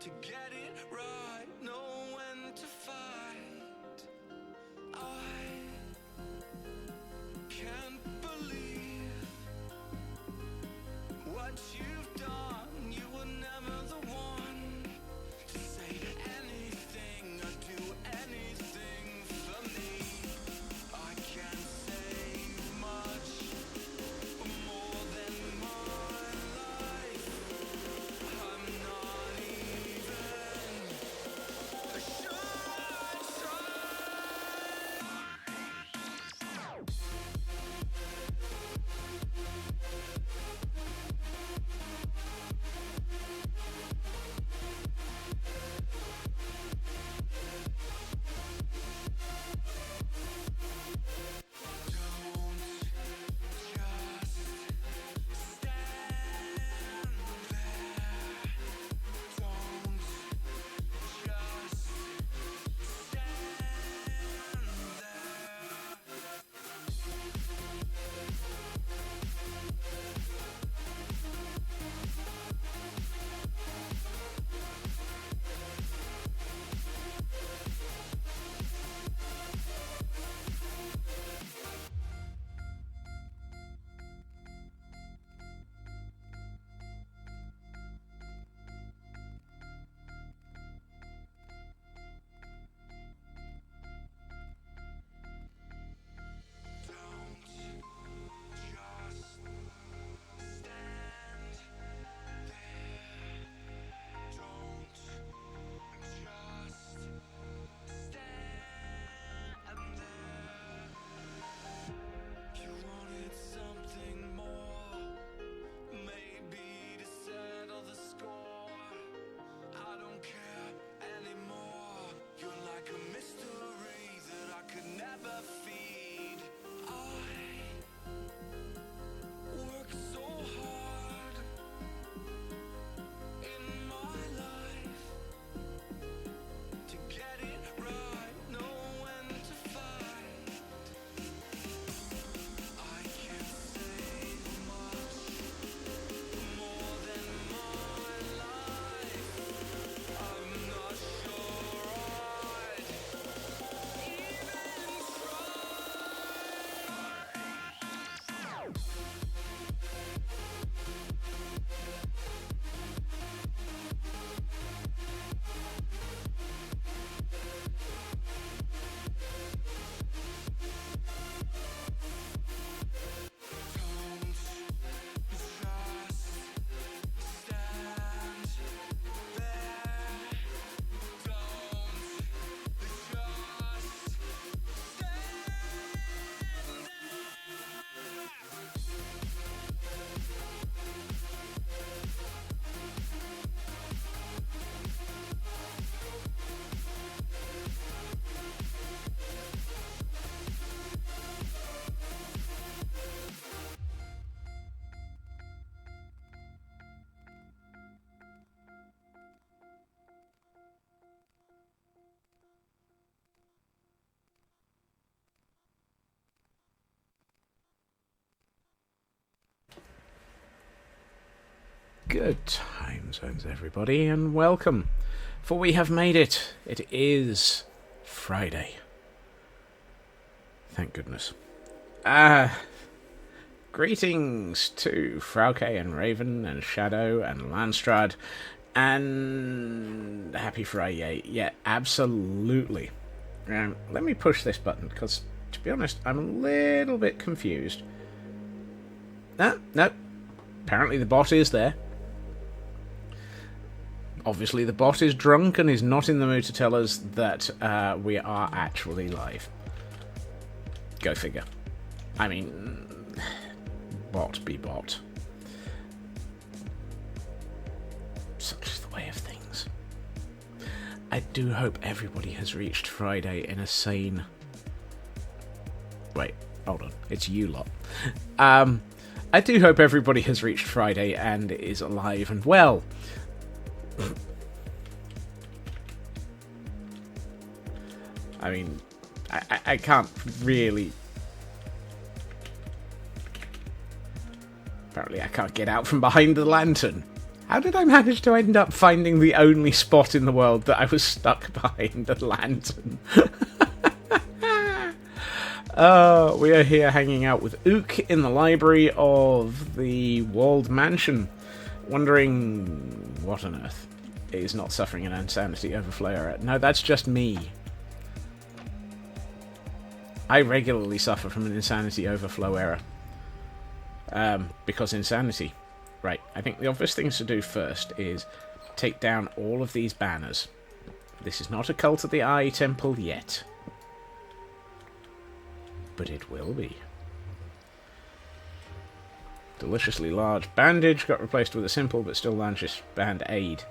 to get it right, know when to fight. I can't believe what you've done. You were never the one to say anything or do anything for me. I can't say much more than my life. I'm not even sure I Good time zones, everybody, and welcome, for we have made it. It is Friday. Thank goodness. Greetings to Frauke and Raven and Shadow and Landstrad, and happy Friday. Yeah, absolutely. Let me push this button, because, to be honest, I'm a little bit confused. No, apparently the bot is there. Obviously, the bot is drunk and is not in the mood to tell us that we are actually live. Go figure. I mean, bot be bot. Such is the way of things. I do hope everybody has reached Friday in a sane... Wait, hold on. It's you lot. I do hope everybody has reached Friday and is alive and well. I mean, I can't really... Apparently I can't get out from behind the lantern. How did I manage to end up finding the only spot in the world that I was stuck behind a lantern? We are here hanging out with Ook in the library of the walled mansion, wondering what on earth is not suffering an insanity overflow error. No, that's just me. I regularly suffer from an insanity overflow error. Because insanity. Right, I think the obvious things to do first is take down all of these banners. This is not a Cult of the Eye temple yet. But it will be. Deliciously large bandage got replaced with a simple but still largish band-aid.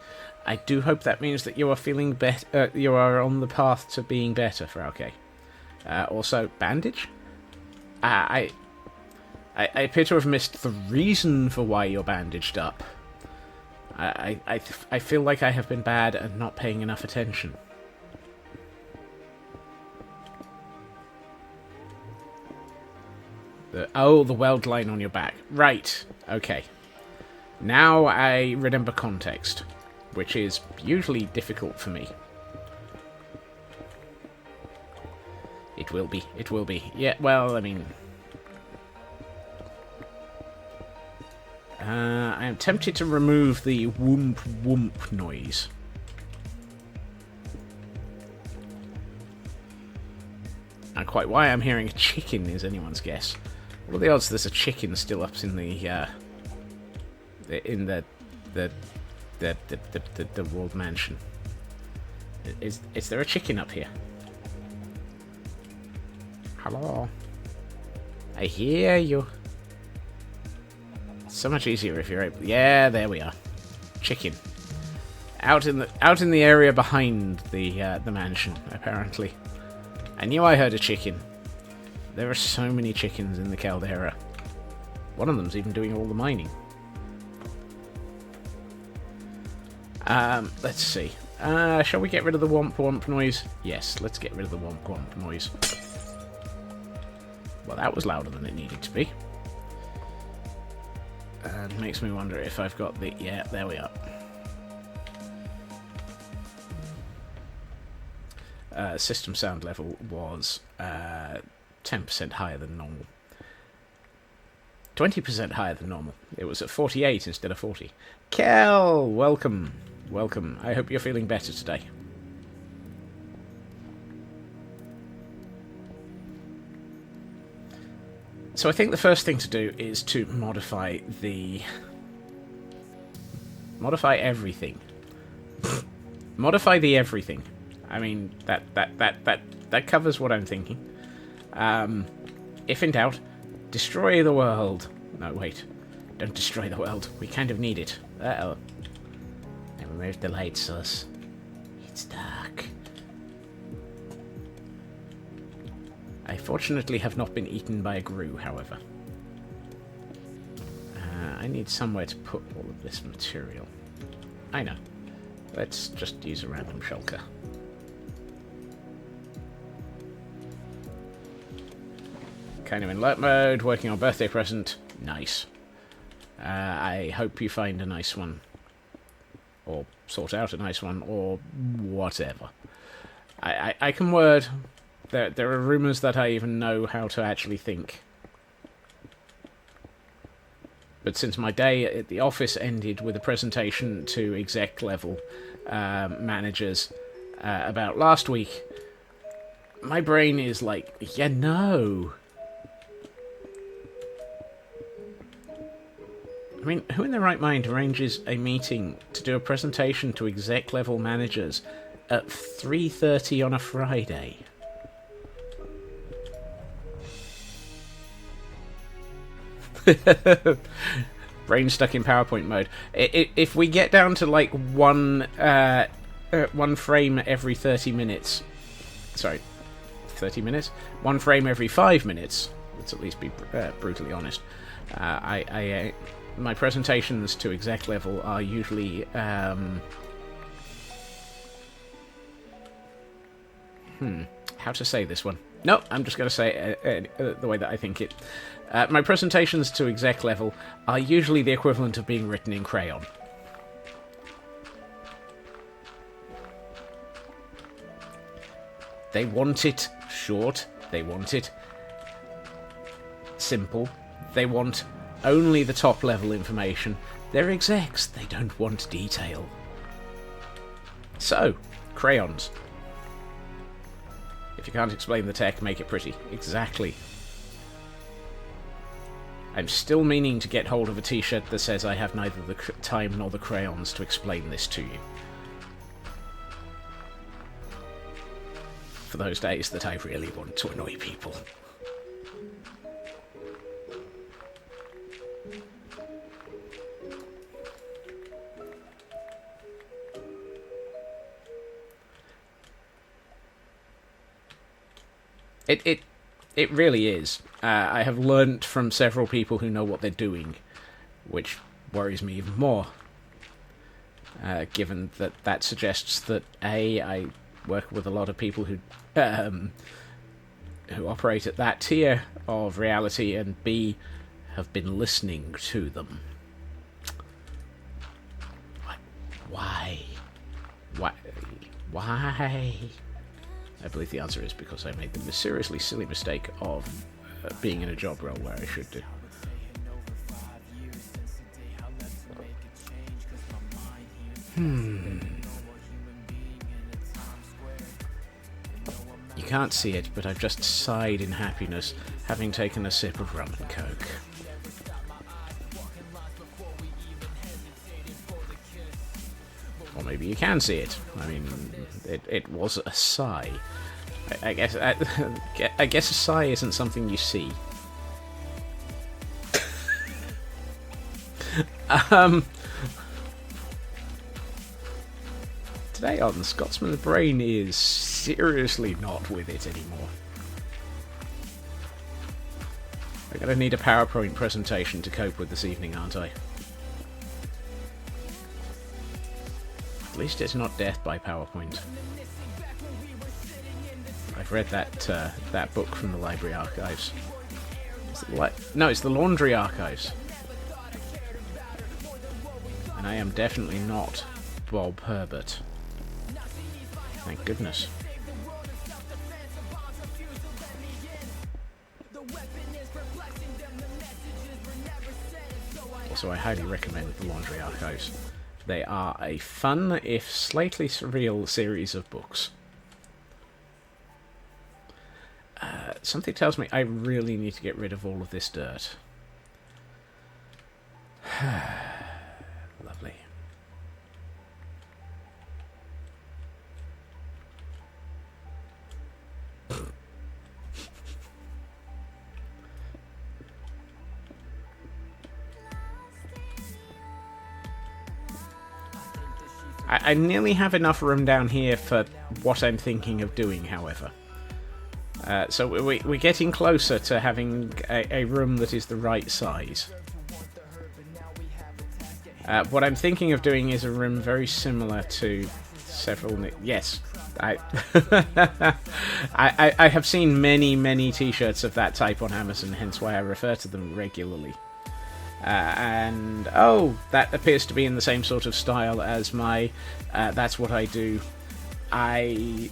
I do hope that means that you are feeling better. You are on the path to being better, Frauke. Also, bandage? I appear to have missed the reason for why you're bandaged up. I feel like I have been bad at not paying enough attention. The weld line on your back. Right, okay. Now I remember context, which is usually difficult for me. It will be. Yeah, well, I mean... I am tempted to remove the whoomp whoomp noise. And quite why I'm hearing a chicken is anyone's guess. What are the odds there's a chicken still up in the walled mansion? Is there a chicken up here? Hello. I hear you. So much easier if you're able. Yeah, there we are. Chicken. Out in the area behind the mansion, apparently. I knew I heard a chicken. There are so many chickens in the caldera. One of them's even doing all the mining. Let's see. Shall we get rid of the womp womp noise? Yes, let's get rid of the womp womp noise. Well, that was louder than it needed to be. And makes me wonder if I've got the... Yeah, there we are. System sound level was 10% higher than normal. 20% higher than normal. It was at 48 instead of 40. Kel, welcome. Welcome. I hope you're feeling better today. So I think the first thing to do is to modify everything. Modify the everything. I mean, that covers what I'm thinking. If in doubt, destroy the world. No, wait. Don't destroy the world. We kind of need it. Uh-oh. I removed the light source. It's dark. I fortunately have not been eaten by a grue, however. I need somewhere to put all of this material. I know. Let's just use a random shulker. Kind of in alert mode, working on birthday present. Nice. I hope you find a nice one. Or sort out a nice one, or whatever. I can word... There are rumours that I even know how to actually think. But since my day at the office ended with a presentation to exec level managers about last week, my brain is like, yeah, no. I mean, who in their right mind arranges a meeting to do a presentation to exec level managers at 3:30 on a Friday? Brain stuck in PowerPoint mode. If we get down to like one frame every 30 minutes, sorry, 30 minutes, one frame every 5 minutes. Let's at least be brutally honest. My presentations to exec level are usually how to say this one? No, I'm just going to say it the way that I think it. My presentations to exec level are usually the equivalent of being written in crayon. They want it short. They want it simple. They want only the top level information. They're execs. They don't want detail. So, crayons. If you can't explain the tech, make it pretty. Exactly. I'm still meaning to get hold of a t-shirt that says I have neither the time nor the crayons to explain this to you. For those days that I really want to annoy people. It really is. I have learnt from several people who know what they're doing, which worries me even more. Given that suggests that A, I work with a lot of people who operate at that tier of reality, and B, have been listening to them. Why? I believe the answer is because I made the mysteriously silly mistake of being in a job role where I should do. You can't see it, but I've just sighed in happiness, having taken a sip of rum and coke. Or maybe you can see it. I mean, it was a sigh. I guess a sigh isn't something you see. Today on Scotsman's brain is seriously not with it anymore. I'm gonna need a PowerPoint presentation to cope with this evening, aren't I? At least it's not death by PowerPoint. I've read that book from the library archives. No, it's the laundry archives. And I am definitely not Bob Herbert. Thank goodness. Also, I highly recommend the laundry archives. They are a fun, if slightly surreal, series of books. Something tells me I really need to get rid of all of this dirt. Lovely. I nearly have enough room down here for what I'm thinking of doing, however. So we're getting closer to having a room that is the right size. What I'm thinking of doing is a room very similar to several... Yes, I have seen many t-shirts of that type on Amazon, hence why I refer to them regularly. And, oh, that appears to be in the same sort of style as my that's what I do. I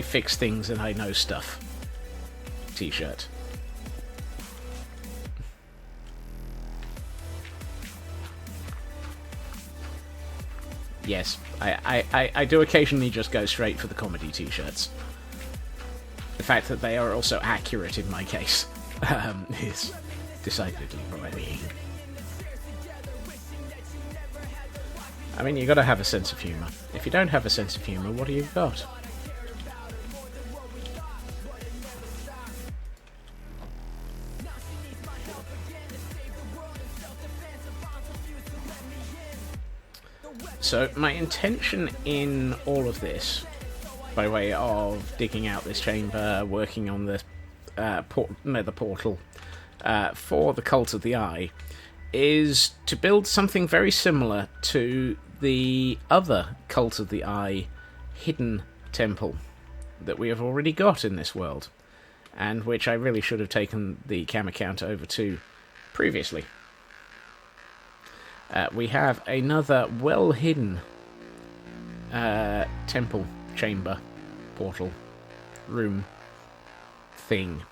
fix things and I know stuff t-shirt. Yes, I do occasionally just go straight for the comedy t-shirts. The fact that they are also accurate in my case is decidedly worrying. I mean, you gotta have a sense of humour. If you don't have a sense of humour, what do you got? So, my intention in all of this, by way of digging out this chamber, working on the nether portal for the Cult of the Eye, is to build something very similar to the other Cult of the Eye hidden temple that we have already got in this world, and which I really should have taken the cam account over to previously. We have another well-hidden temple chamber portal room thing.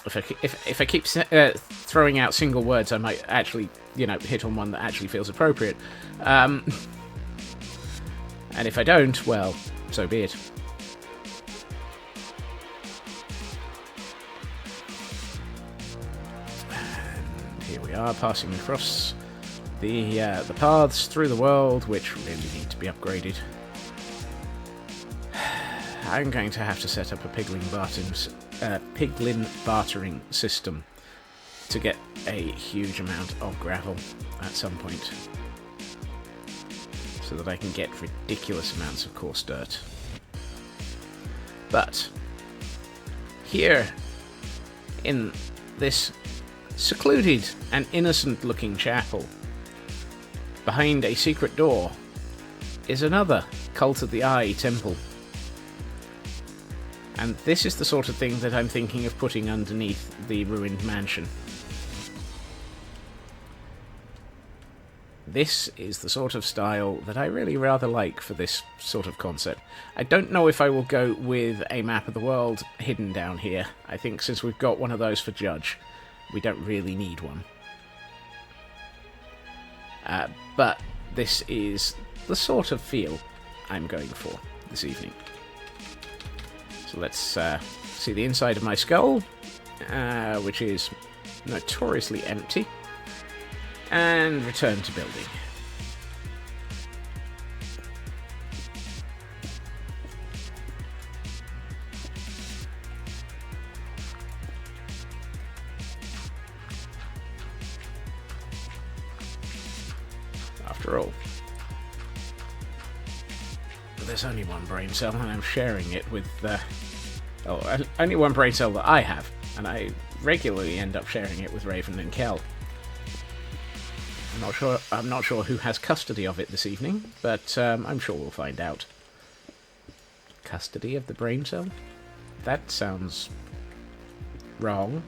If I keep throwing out single words, I might actually, hit on one that actually feels appropriate. And if I don't, well, so be it. And here we are, passing across the paths through the world, which really need to be upgraded. I'm going to have to set up a piglin bartering system to get a huge amount of gravel at some point, so that I can get ridiculous amounts of coarse dirt. But here, in this secluded and innocent-looking chapel, behind a secret door, is another Cult of the Eye temple. And this is the sort of thing that I'm thinking of putting underneath the ruined mansion. This is the sort of style that I really rather like for this sort of concept. I don't know if I will go with a map of the world hidden down here. I think since we've got one of those for Judge, we don't really need one. But this is the sort of feel I'm going for this evening. So let's see the inside of my skull, which is notoriously empty, and return to building. After all, there's only one brain cell, and I'm sharing it with only one brain cell that I have, and I regularly end up sharing it with Raven and Kel. I'm not sure who has custody of it this evening, but I'm sure we'll find out. Custody of the brain cell? That sounds wrong.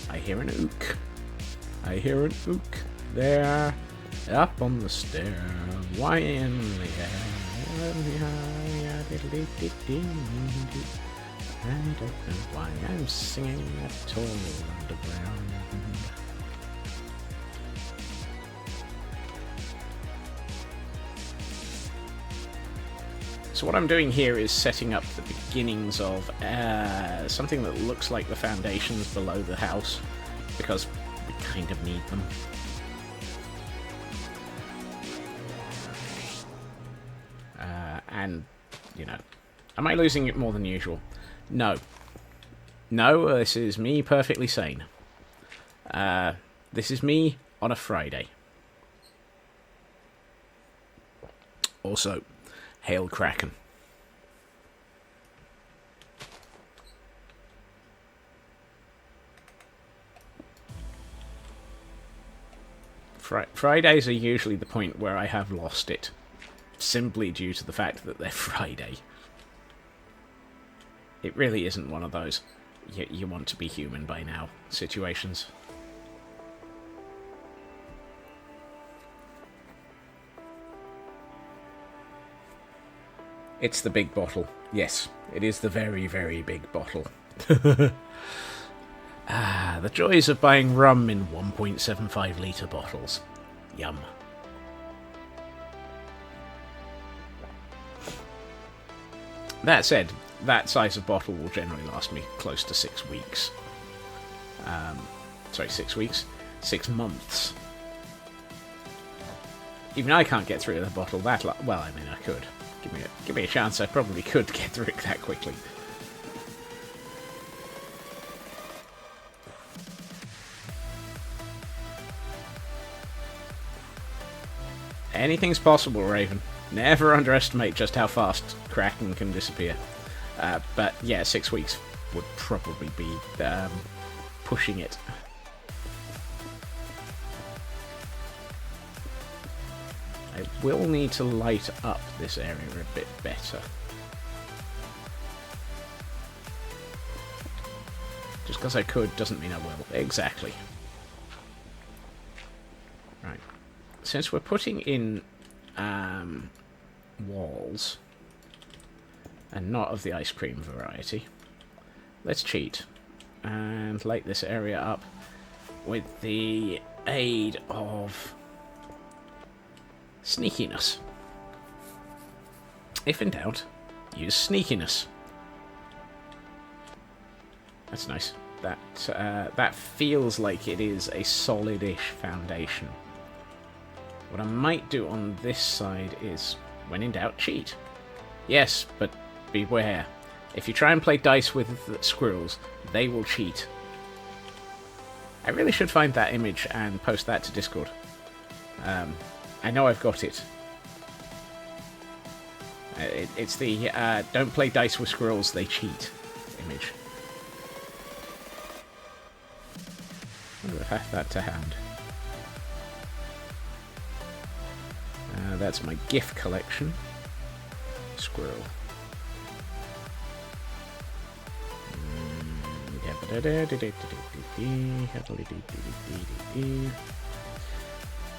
I hear an ook. I hear an ook there, up on the stair. Why in the air? I don't know why I'm singing at all underground. So what I'm doing here is setting up the beginnings of something that looks like the foundations below the house, because we kind of need them. And, am I losing it more than usual? No. No, this is me perfectly sane. This is me on a Friday. Also, hail Kraken. Fridays are usually the point where I have lost it, simply due to the fact that they're Friday. It really isn't one of those you want to be human by now situations. It's the big bottle. Yes, it is the very, very big bottle. The joys of buying rum in 1.75 litre bottles. Yum. That said, that size of bottle will generally last me close to 6 weeks. 6 weeks? 6 months. Even I can't get through the bottle that well, I mean, I could. Give me a chance, I probably could get through it that quickly. Anything's possible, Raven. Never underestimate just how fast Kraken can disappear. But yeah, 6 weeks would probably be pushing it. I will need to light up this area a bit better. Just because I could doesn't mean I will. Exactly. Right. Since we're putting in walls, and not of the ice cream variety, let's cheat and light this area up with the aid of sneakiness. If in doubt, use sneakiness. That's nice. That feels like it is a solid-ish foundation. What I might do on this side is, when in doubt, cheat. Yes, but beware. If you try and play dice with squirrels, they will cheat. I really should find that image and post that to Discord. I know I've got it. It's the don't play dice with squirrels, they cheat image. I wonder if I have that to hand. That's my gift collection. Squirrel.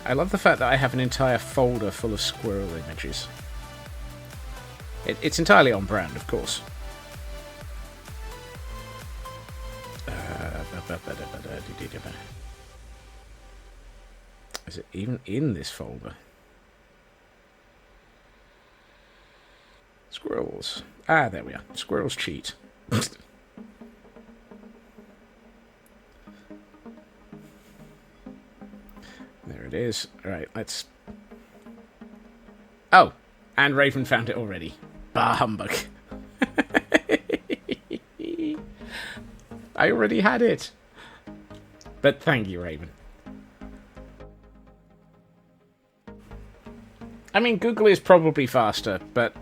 I love the fact that I have an entire folder full of squirrel images. It's entirely on brand, of course. Is it even in this folder? Squirrels. Ah, there we are. Squirrels cheat. There it is. Alright, let's... Oh! And Raven found it already. Bah humbug. I already had it. But thank you, Raven. I mean, Google is probably faster, but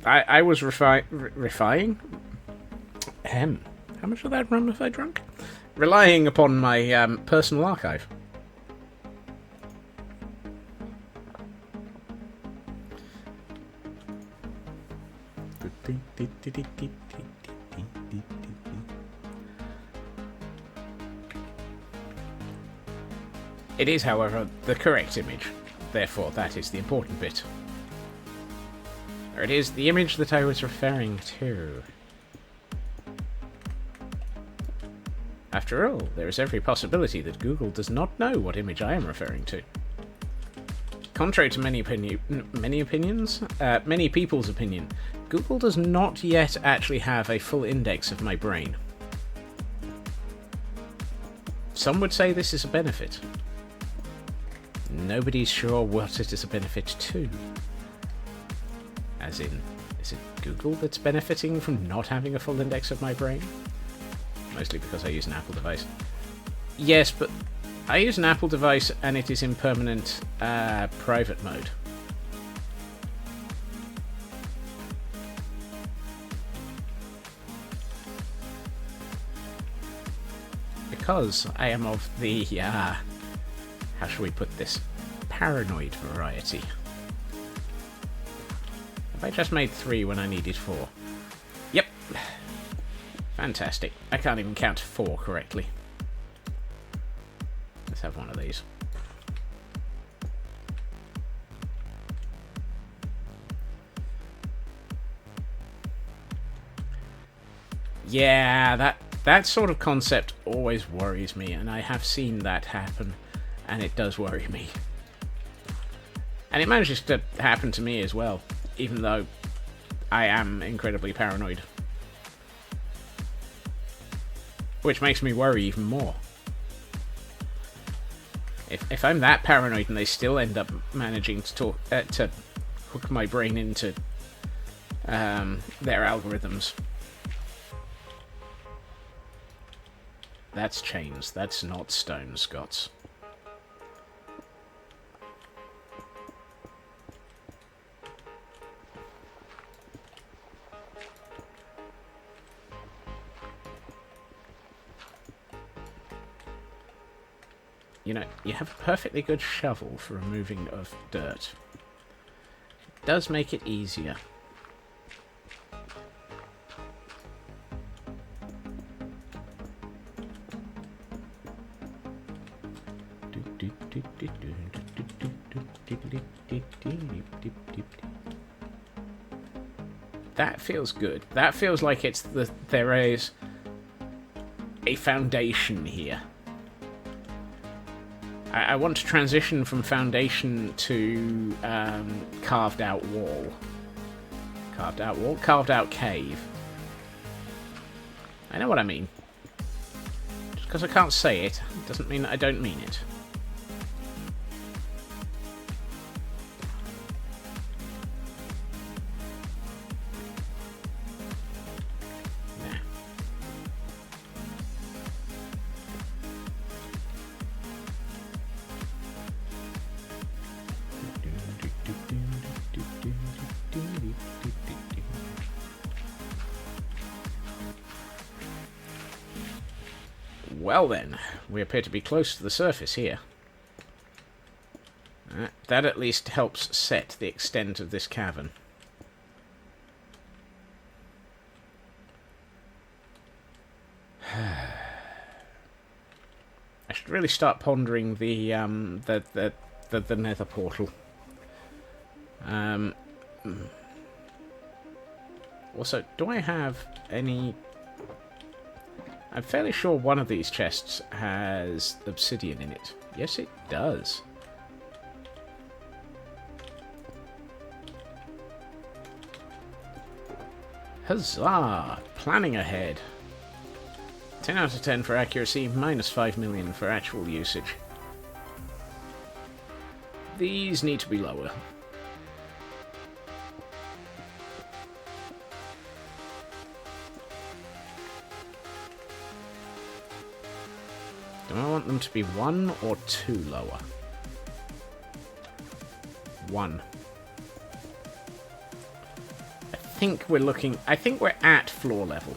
I was refining? How much of that rum have I drunk? Relying upon my personal archive. It is, however, the correct image. Therefore, that is the important bit. There it is, the image that I was referring to. After all, there is every possibility that Google does not know what image I am referring to. Contrary to many people's opinion, Google does not yet actually have a full index of my brain. Some would say this is a benefit. Nobody's sure what it is a benefit to. As in, is it Google that's benefiting from not having a full index of my brain? Mostly because I use an Apple device. Yes, but I use an Apple device and it is in permanent private mode. Because I am of the, how shall we put this, paranoid variety. Have I just made 3 when I needed 4? Yep. Fantastic. I can't even count 4 correctly. Let's have one of these. Yeah, that sort of concept always worries me, and I have seen that happen, and it does worry me. And it manages to happen to me as well, even though I am incredibly paranoid. Which makes me worry even more. If I'm that paranoid and they still end up managing to hook my brain into their algorithms, that's chains. That's not stone, Scots. You know, you have a perfectly good shovel for removing of dirt. does make it easier. That feels good. That feels like there is a foundation here. I want to transition from foundation to carved out wall. Carved out wall? Carved out cave. I know what I mean. Just because I can't say it doesn't mean that I don't mean it. Well then, we appear to be close to the surface here. That at least helps set the extent of this cavern. I should really start pondering the nether portal. Also, do I have any... I'm fairly sure one of these chests has obsidian in it. Yes, it does. Huzzah! Planning ahead. 10 out of 10 for accuracy, minus 5 million for actual usage. These need to be lower. Do I want them to be 1 or 2 lower? 1. I think we're at floor level.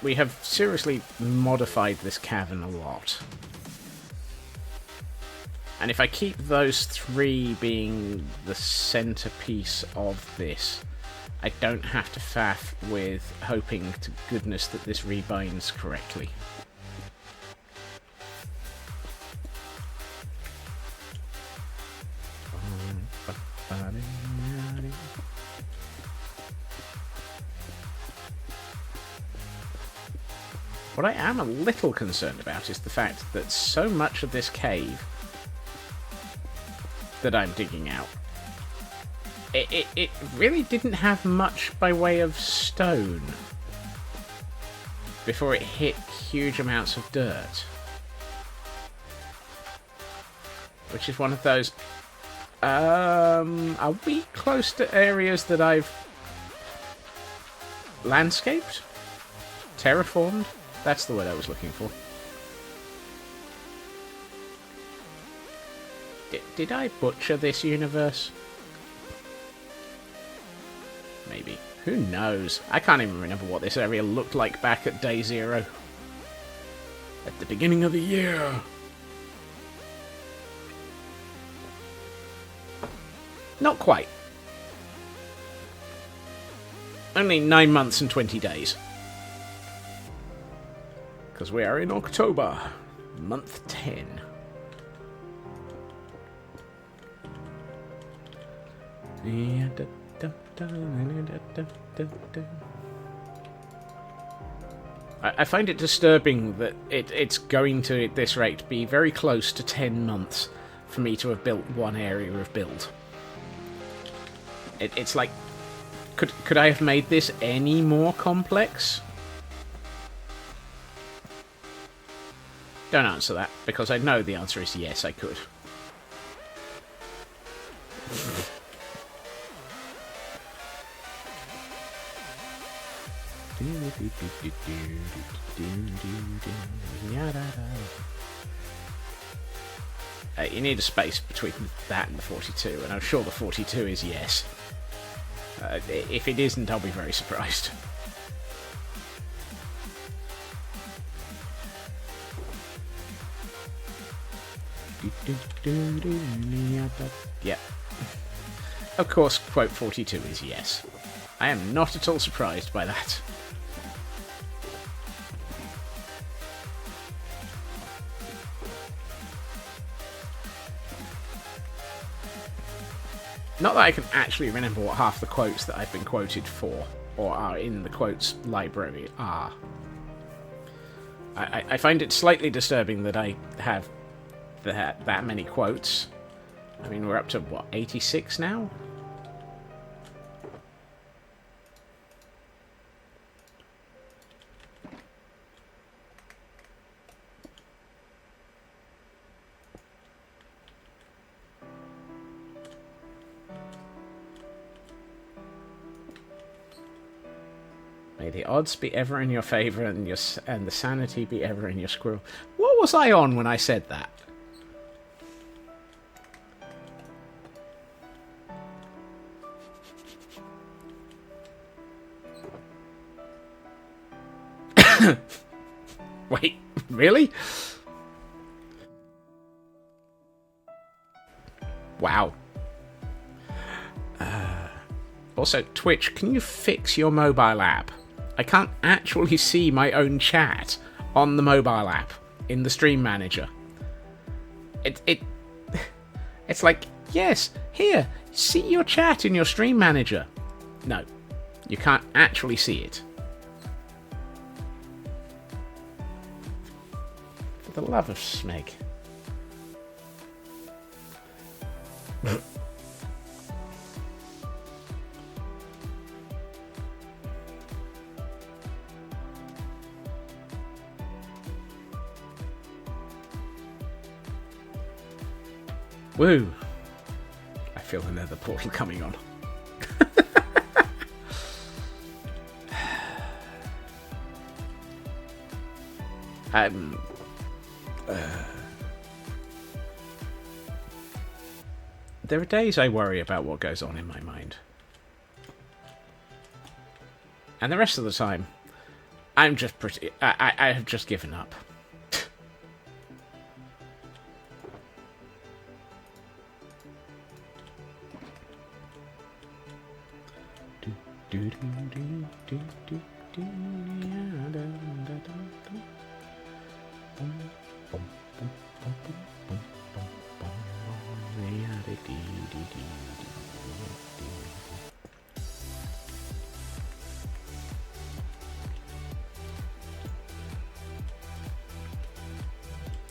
We have seriously modified this cavern a lot. And if I keep those 3 being the centerpiece of this, I don't have to faff with hoping to goodness that this rebinds correctly. What I am a little concerned about is the fact that so much of this cave that I'm digging out, it really didn't have much by way of stone before it hit huge amounts of dirt. Which is one of those... are we close to areas that I've landscaped? Terraformed? That's the word I was looking for. Did I butcher this universe? Maybe. Who knows? I can't even remember what this area looked like back at day 0. At the beginning of the year. Not quite. Only 9 months and 20 days. Because we are in October, month 10. I find it disturbing that it's going to, at this rate, be very close to 10 months for me to have built one area of build. It's like, could I have made this any more complex? Don't answer that, because I know the answer is yes, I could. You need a space between that and the 42, and I'm sure the 42 is yes. If it isn't, I'll be very surprised. Yeah. of course, quote 42 is yes. I am not at all surprised by that. Not that I can actually remember what half the quotes that I've been quoted for, or are in the quotes library, are. I find it slightly disturbing that I have that many quotes. I mean, we're up to, what, 86 now? May the odds be ever in your favour and the sanity be ever in your squirrel. What was I on when I said that? Wait, really? Wow. Also, Twitch, can you fix your mobile app? I can't actually see my own chat on the mobile app in the stream manager. It's like, yes, here, see your chat in your stream manager. No, you can't actually see it. For the love of Smeg. Woo! I feel the nether portal coming on. There are days I worry about what goes on in my mind. And the rest of the time, I'm just pretty... I have just given up.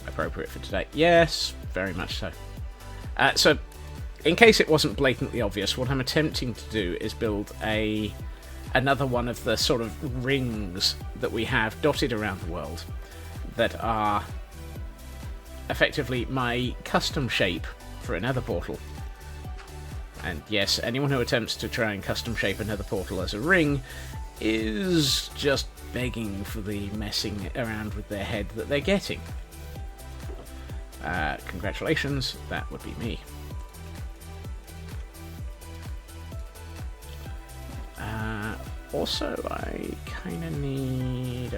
Appropriate for today. Yes, very much so. So, in case it wasn't blatantly obvious, what I'm attempting to do is build another one of the sort of rings that we have dotted around the world that are effectively my custom shape for a nether portal. And yes, anyone who attempts to try and custom shape a nether portal as a ring is just begging for the messing around with their head that they're getting. Congratulations, that would be me. Also, I kind of need...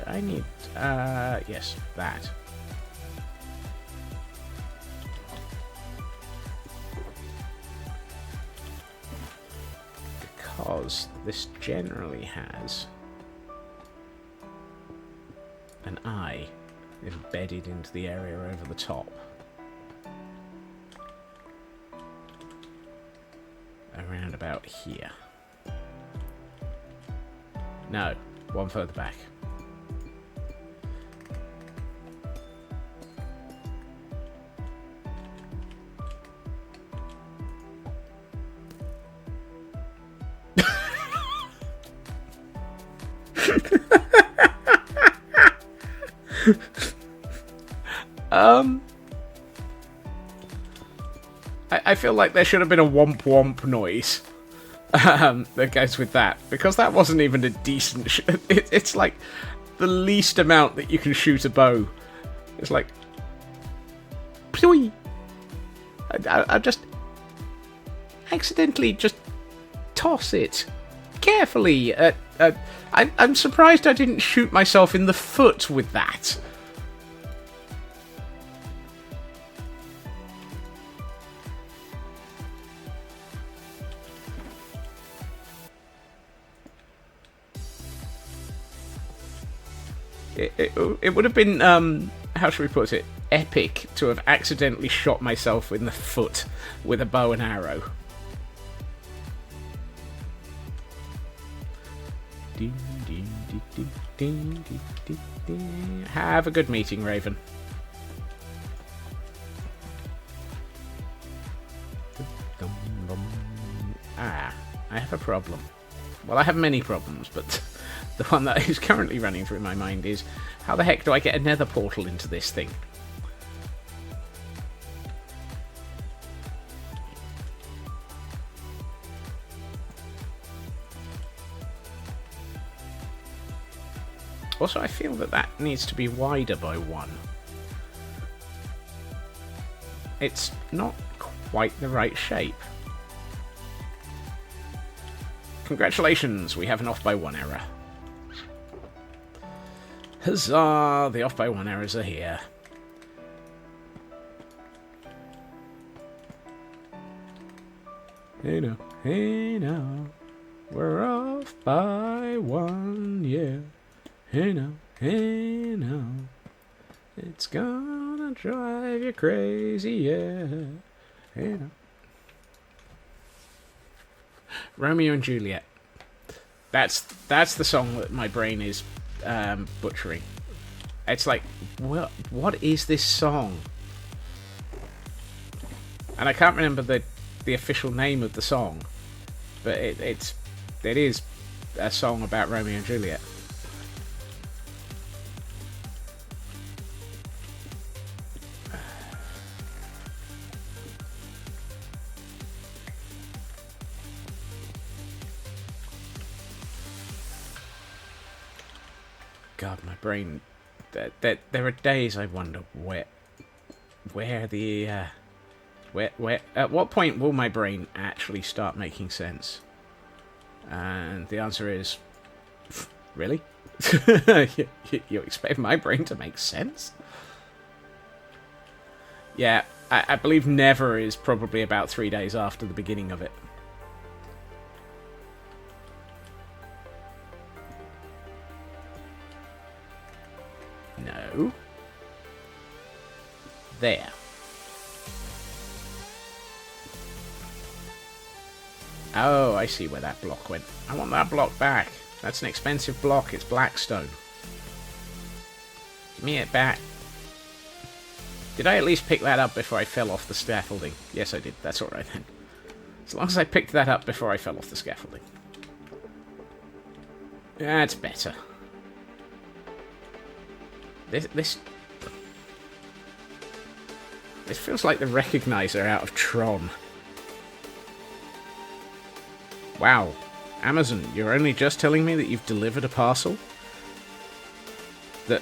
yes, that. Because this generally has an eye embedded into the area over the top. Around about here. No, one further back. I feel like there should have been a womp womp noise that goes with that, because that wasn't even a decent it's like the least amount that you can shoot a bow. It's like I just accidentally just toss it carefully. I'm surprised I didn't shoot myself in the foot with that. It would have been, how should we put it, epic to have accidentally shot myself in the foot with a bow and arrow. Have a good meeting, Raven. Ah, I have a problem. Well, I have many problems, but the one that is currently running through my mind is, how the heck do I get a nether portal into this thing? Also, I feel that that needs to be wider by 1. It's not quite the right shape. Congratulations, we have an off by 1 error. Huzzah, the off by 1 errors are here. Hey now, we're off by 1, yeah. Hey now, it's gonna drive you crazy, yeah. Hey now. Romeo and Juliet. That's the song that my brain is butchering. It's like, what is this song? And I can't remember the official name of the song, but it is a song about Romeo and Juliet. God, my brain. There are days I wonder where the where at what point will my brain actually start making sense? And the answer is, really? you expect my brain to make sense? Yeah, I believe never is probably about 3 days after the beginning of it. No. There. Oh, I see where that block went. I want that block back. That's an expensive block. It's blackstone. Give me it back. Did I at least pick that up before I fell off the scaffolding? Yes, I did. That's alright then. As long as I picked that up before I fell off the scaffolding. That's better. This feels like the recognizer out of Tron. Wow. Amazon, you're only just telling me that you've delivered a parcel? That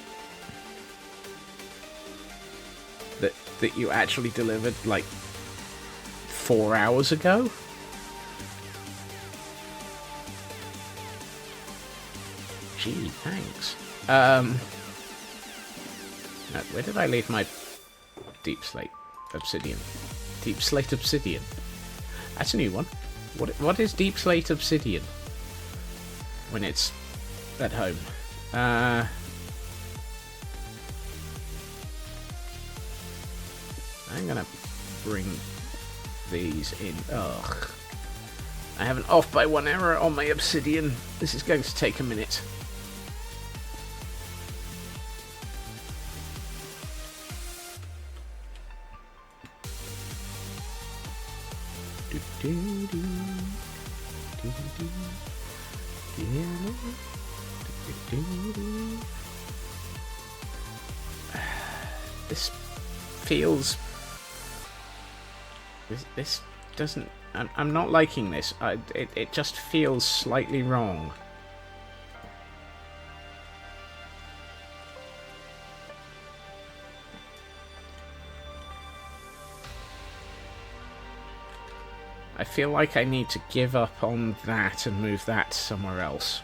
you actually delivered, like, 4 hours ago? Gee, thanks. Where did I leave my deep slate obsidian? Deep slate obsidian. That's a new one. What is deep slate obsidian? When it's at home. I'm gonna bring these in. Ugh. I have an off by 1 error on my obsidian. This is going to take a minute. This feels... This doesn't... I'm not liking this. It just feels slightly wrong. I feel like I need to give up on that and move that somewhere else.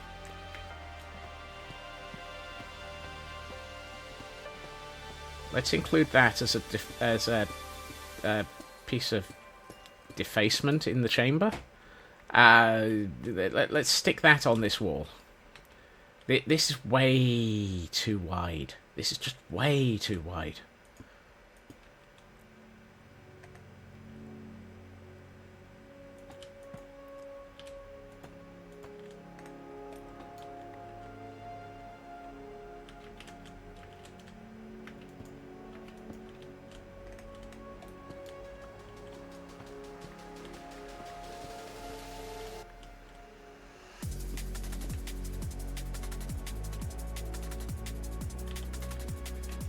Let's include that as a piece of defacement in the chamber. Let's stick that on this wall. This is way too wide. This is just way too wide.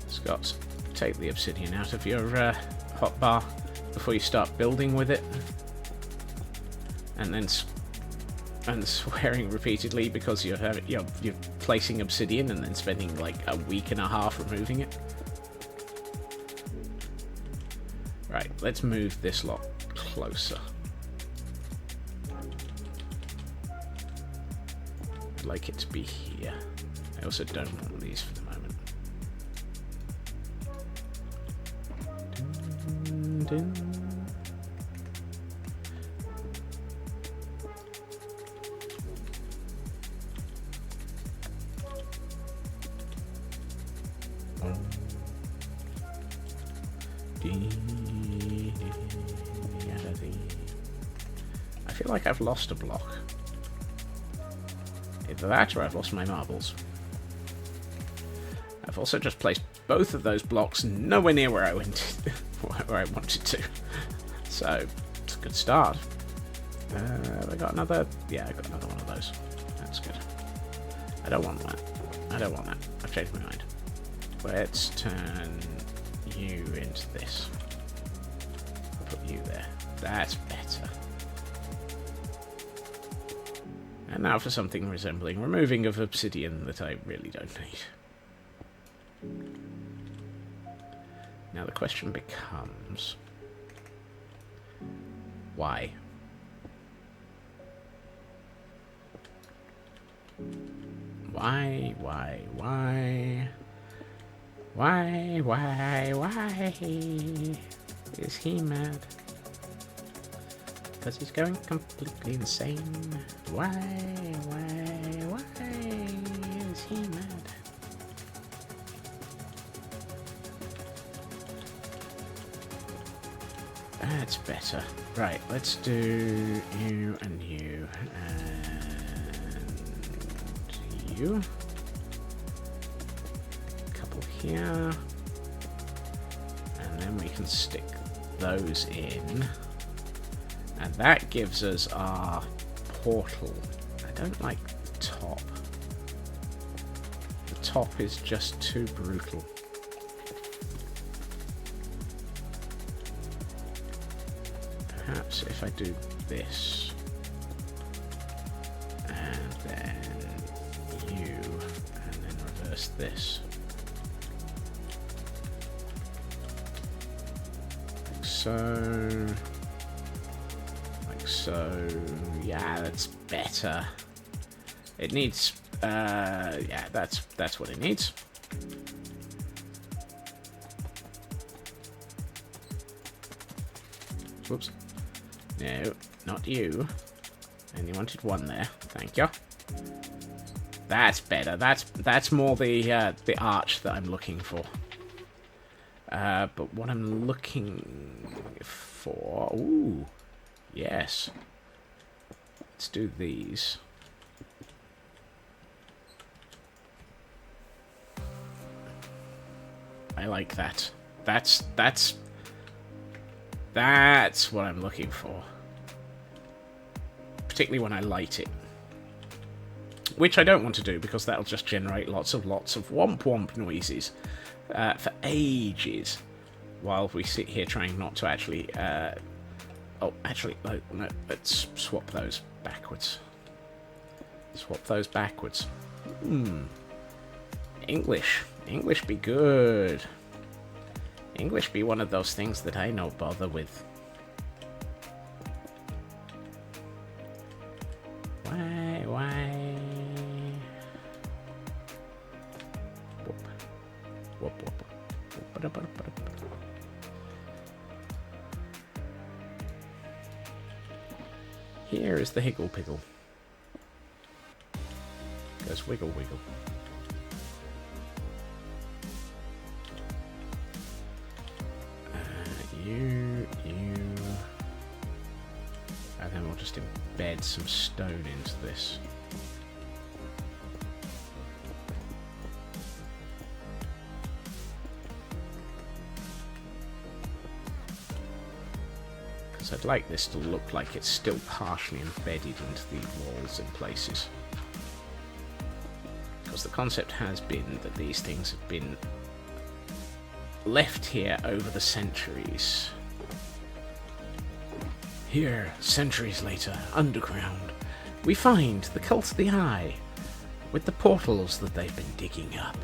Scott, take the obsidian out of your hotbar before you start building with it. And then swearing repeatedly because you're placing obsidian and then spending like a week and a half removing it. Right, let's move this lot closer. I'd like it to be here. I also don't want these for the moment. Dun. I feel like I've lost a block. Either that or I've lost my marbles. I've also just placed both of those blocks nowhere near where I wanted to. So it's a good start. I got another. Yeah, I got another one of those. That's good. I don't want that. I don't want that. I've changed my mind. Let's turn you into this. I'll put you there. That's better. And now for something resembling removing of obsidian that I really don't need. Now the question becomes, why? Why is he mad? Because he's going completely insane. Why is he mad? That's better. Right, let's do you and you and you. A couple here. And then we can stick those in. And that gives us our portal. I don't like the top. The top is just too brutal. Perhaps if I do this, and then you, and then reverse this. Like so. Like so. Yeah, that's better. It needs, yeah, that's what it needs. Whoops. No, not you. And you wanted one there. Thank you. That's better. That's more the arch that I'm looking for. But what I'm looking for... Ooh. Yes. Let's do these. I like that. That's what I'm looking for. Particularly when I light it. Which I don't want to do, because that'll just generate lots of womp womp noises for ages. While we sit here trying not to actually... oh, actually, no, let's swap those backwards. Swap those backwards. English. English be good. English be one of those things that I no bother with. Why? Whoop. Here is the higgle piggle. says wiggle wiggle. You. And then we'll just embed some stone into this. Because I'd like this to look like it's still partially embedded into the walls in places. Because the concept has been that these things have been left here over the centuries. Here, centuries later, underground, we find the Cult of the Eye, with the portals that they've been digging up.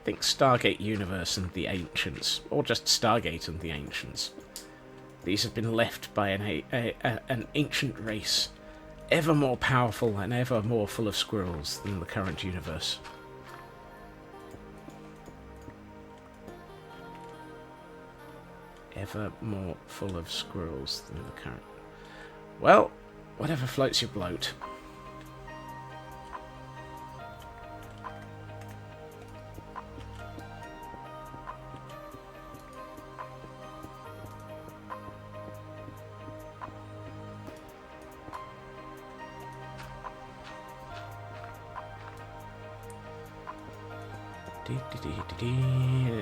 Think Stargate Universe and the Ancients, or just Stargate and the Ancients. These have been left by an ancient race, ever more powerful and ever more full of squirrels than the current universe. Ever more full of squirrels than the current. Well, whatever floats your boat.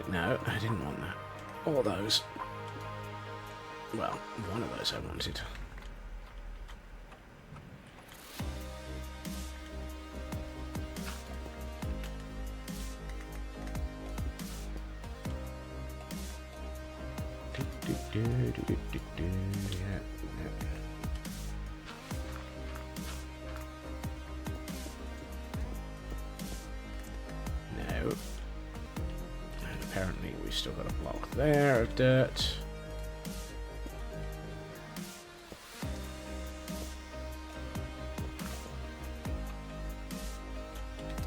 No, I didn't want that. Or those. Well, one of those I wanted. Yeah. No. And apparently we've still got a block there of dirt.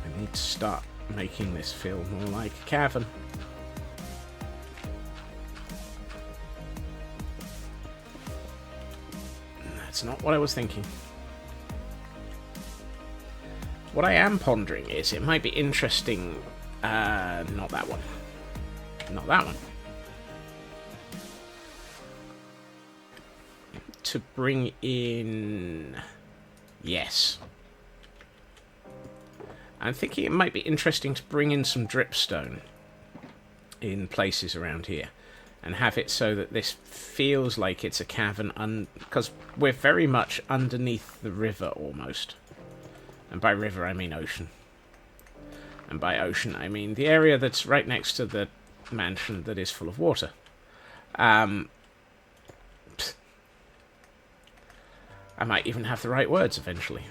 I need to start making this feel more like a cavern. That's not what I was thinking. What I am pondering is it might be interesting... not that one. Not that one. To bring in... Yes. I'm thinking it might be interesting to bring in some dripstone in places around here. And have it so that this feels like it's a cavern, because we're very much underneath the river almost. And by river I mean ocean. And by ocean I mean the area that's right next to the mansion that is full of water. I might even have the right words eventually.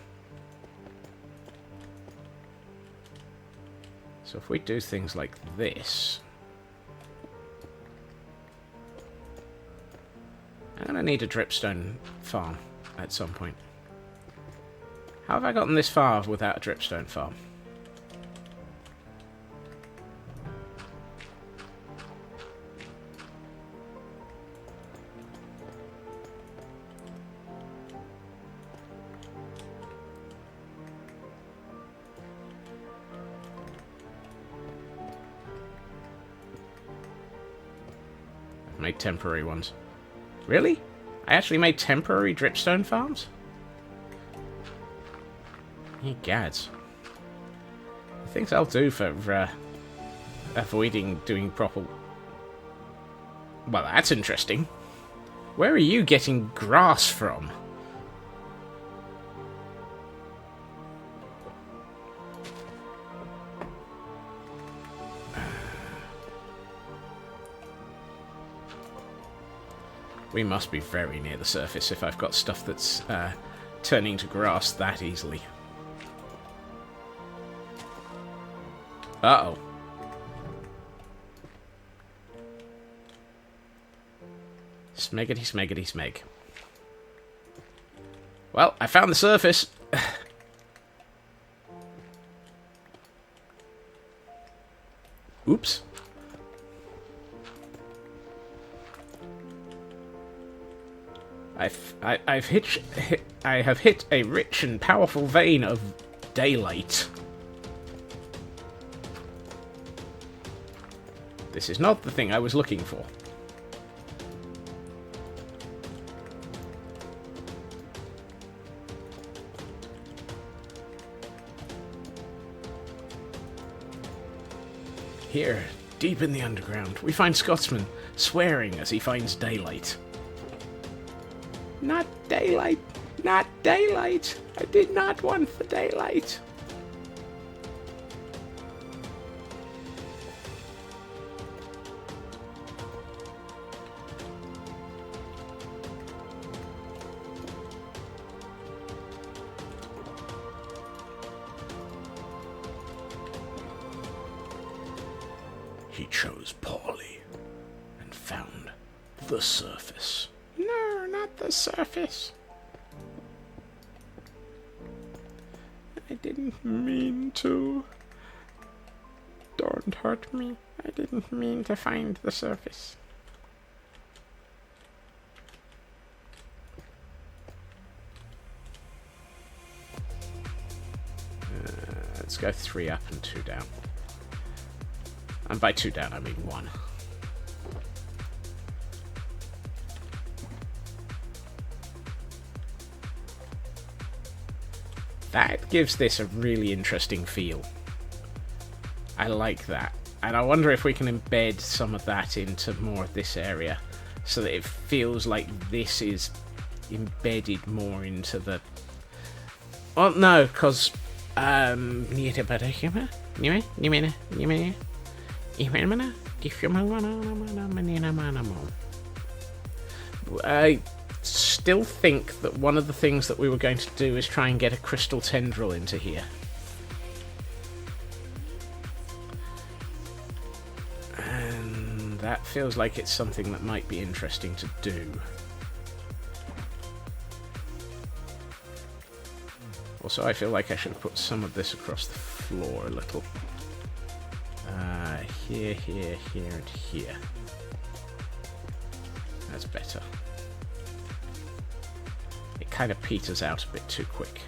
So if we do things like this... I'm going to need a dripstone farm at some point. How have I gotten this far without a dripstone farm? I've made temporary ones. Really? I actually made temporary dripstone farms? Ye gads. The things I'll do for avoiding doing proper... Well, that's interesting. Where are you getting grass from? We must be very near the surface if I've got stuff that's turning to grass that easily. Uh-oh. Smeggity, smeggity, smeg. Well, I found the surface. Oops. I have hit a rich and powerful vein of daylight. This is not the thing I was looking for. Here, deep in the underground, we find Scotsman swearing as he finds daylight. Not daylight! Not daylight! I did not want the daylight! He chose poorly and found the surface. No, not the surface. I didn't mean to. Don't hurt me. I didn't mean to find the surface. Let's go 3 up and 2 down. And by 2 down, I mean 1. That gives this a really interesting feel. I like that. And I wonder if we can embed some of that into more of this area, so that it feels like this is embedded more into the... Well, no, because... I still think that one of the things that we were going to do is try and get a crystal tendril into here. And that feels like it's something that might be interesting to do. Also, I feel like I should have put some of this across the floor a little. Here, here, here, and here. That's better. It kind of peters out a bit too quick.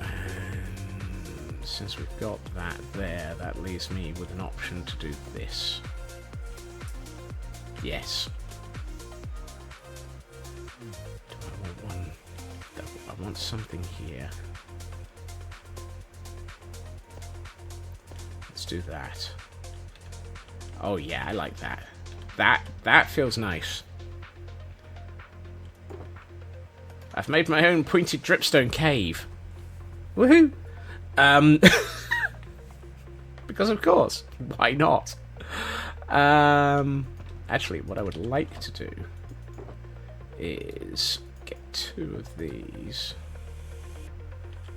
And since we've got that there, that leaves me with an option to do this. Yes. Do I want one? I want something here. Let's do that. Oh yeah, I like that. That feels nice. I've made my own pointed dripstone cave. Woohoo! Because of course, why not? Actually, what I would like to do is get 2 of these,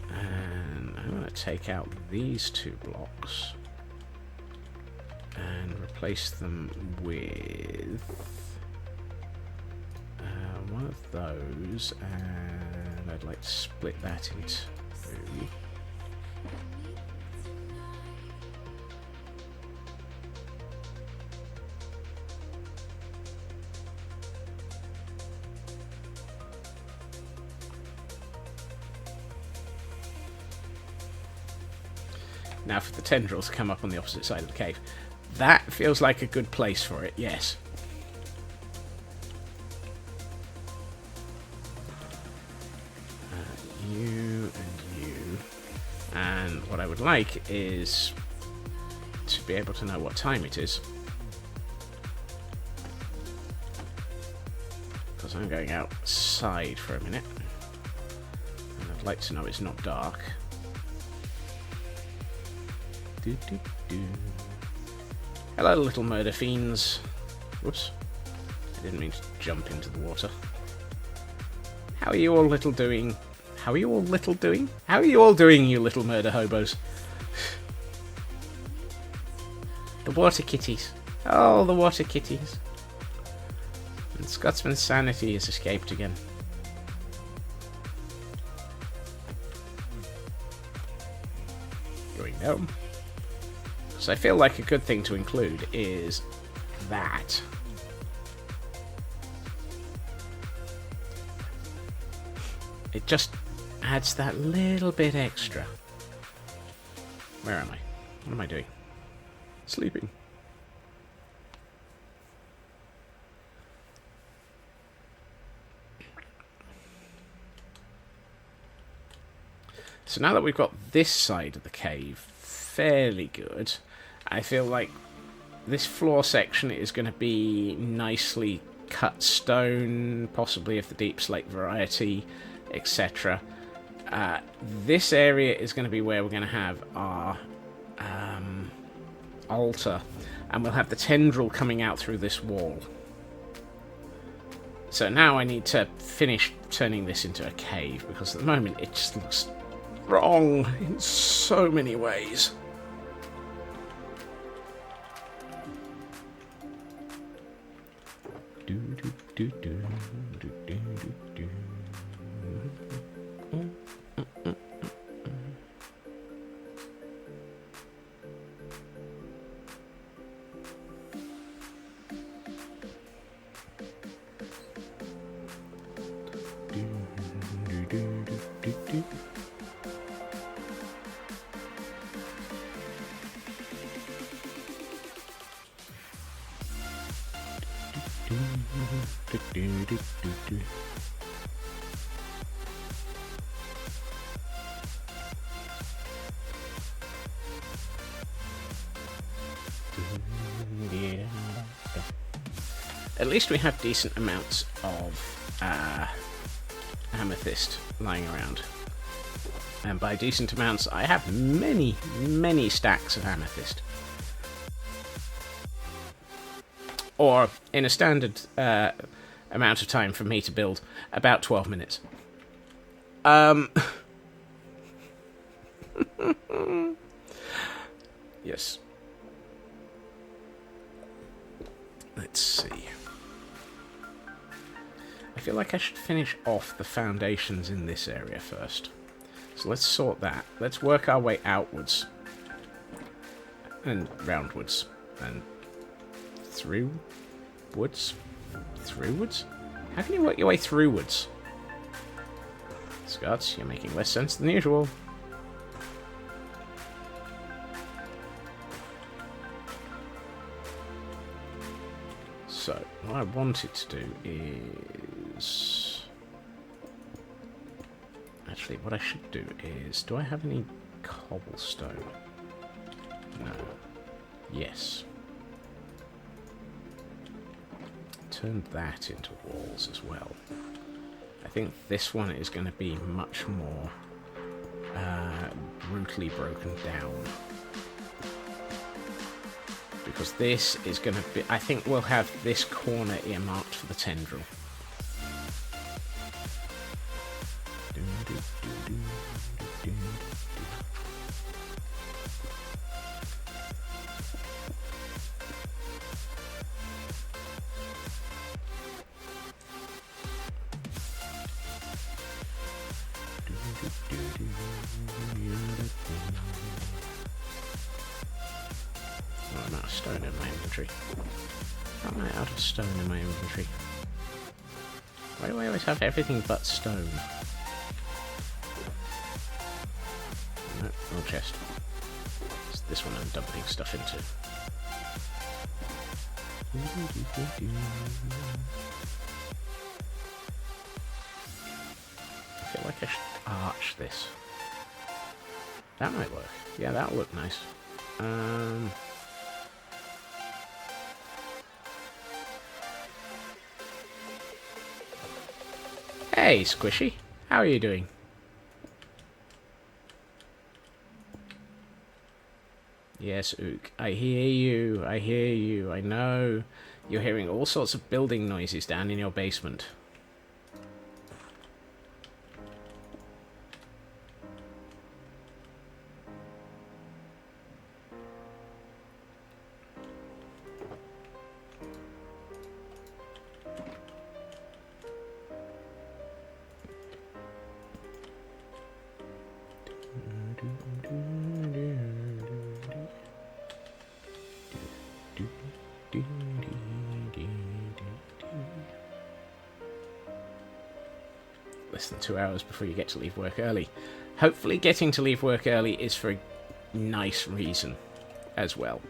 and I'm going to take out these 2 blocks and replace them with one of those, and I'd like to split that into 2. Now for the tendrils to come up on the opposite side of the cave. That feels like a good place for it, yes. You and you. And what I would like is to be able to know what time it is. Because I'm going outside for a minute. And I'd like to know it's not dark. Hello, little murder fiends. Whoops. I didn't mean to jump into the water. How are you all little doing? How are you all little doing? How are you all doing, you little murder hobos? The water kitties. Oh, the water kitties. And Scotsman's sanity has escaped again. Going down. So I feel like a good thing to include is that. It just adds that little bit extra. Where am I? What am I doing? Sleeping. So now that we've got this side of the cave fairly good, I feel like this floor section is going to be nicely cut stone, possibly of the deep slate variety, etc. This area is going to be where we're going to have our altar, and we'll have the tendril coming out through this wall. So now I need to finish turning this into a cave, because at the moment it just looks wrong in so many ways. At least we have decent amounts of amethyst lying around. And by decent amounts, I have many, many stacks of amethyst. Or, in a standard amount of time for me to build, about 12 minutes. Yes. Let's see. I feel like I should finish off the foundations in this area first. So let's sort that. Let's work our way outwards. And roundwards. And through woods? Through woods? How can you work your way through woods? Scots, you're making less sense than usual. So, what I wanted to do is... Actually, what I should do is... Do I have any cobblestone? No. Yes. Turn that into walls as well. I think this one is going to be much more brutally broken down. Because this is going to be... I think we'll have this corner earmarked for the tendril. I'm out of stone in my inventory. How am I out of stone in my inventory? Why do I always have everything but stone? No, wrong chest. It's this one I'm dumping stuff into. I feel like I should arch this. That might work. Yeah, that'll look nice. Hey, Squishy. How are you doing? Yes, Ook. I hear you. I hear you. I know. You're hearing all sorts of building noises down in your basement. less than 2 hours before you get to leave work early. Hopefully getting to leave work early is for a nice reason as well.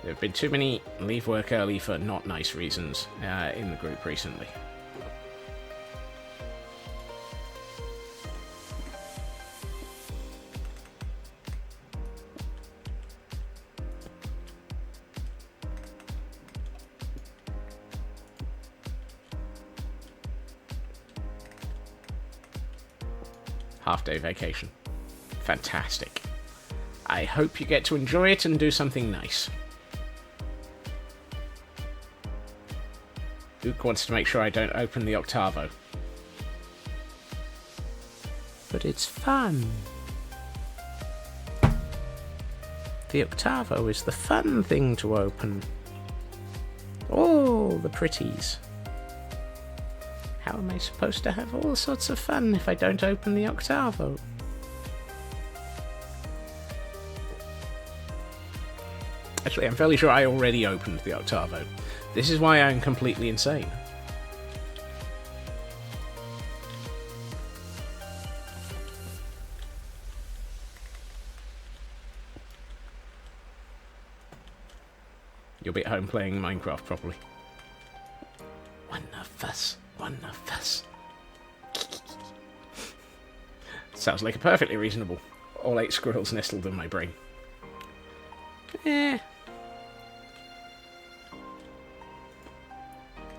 There have been too many leave work early for not nice reasons in the group recently. Half-day vacation. Fantastic. I hope you get to enjoy it and do something nice. Ook wants to make sure I don't open the Octavo. But it's fun. The Octavo is the fun thing to open. All the pretties. How am I supposed to have all sorts of fun if I don't open the Octavo? Actually, I'm fairly sure I already opened the Octavo. This is why I'm completely insane. You'll be at home playing Minecraft properly. One of us. One of us. Sounds like a perfectly reasonable. All 8 squirrels nestled in my brain. Eh.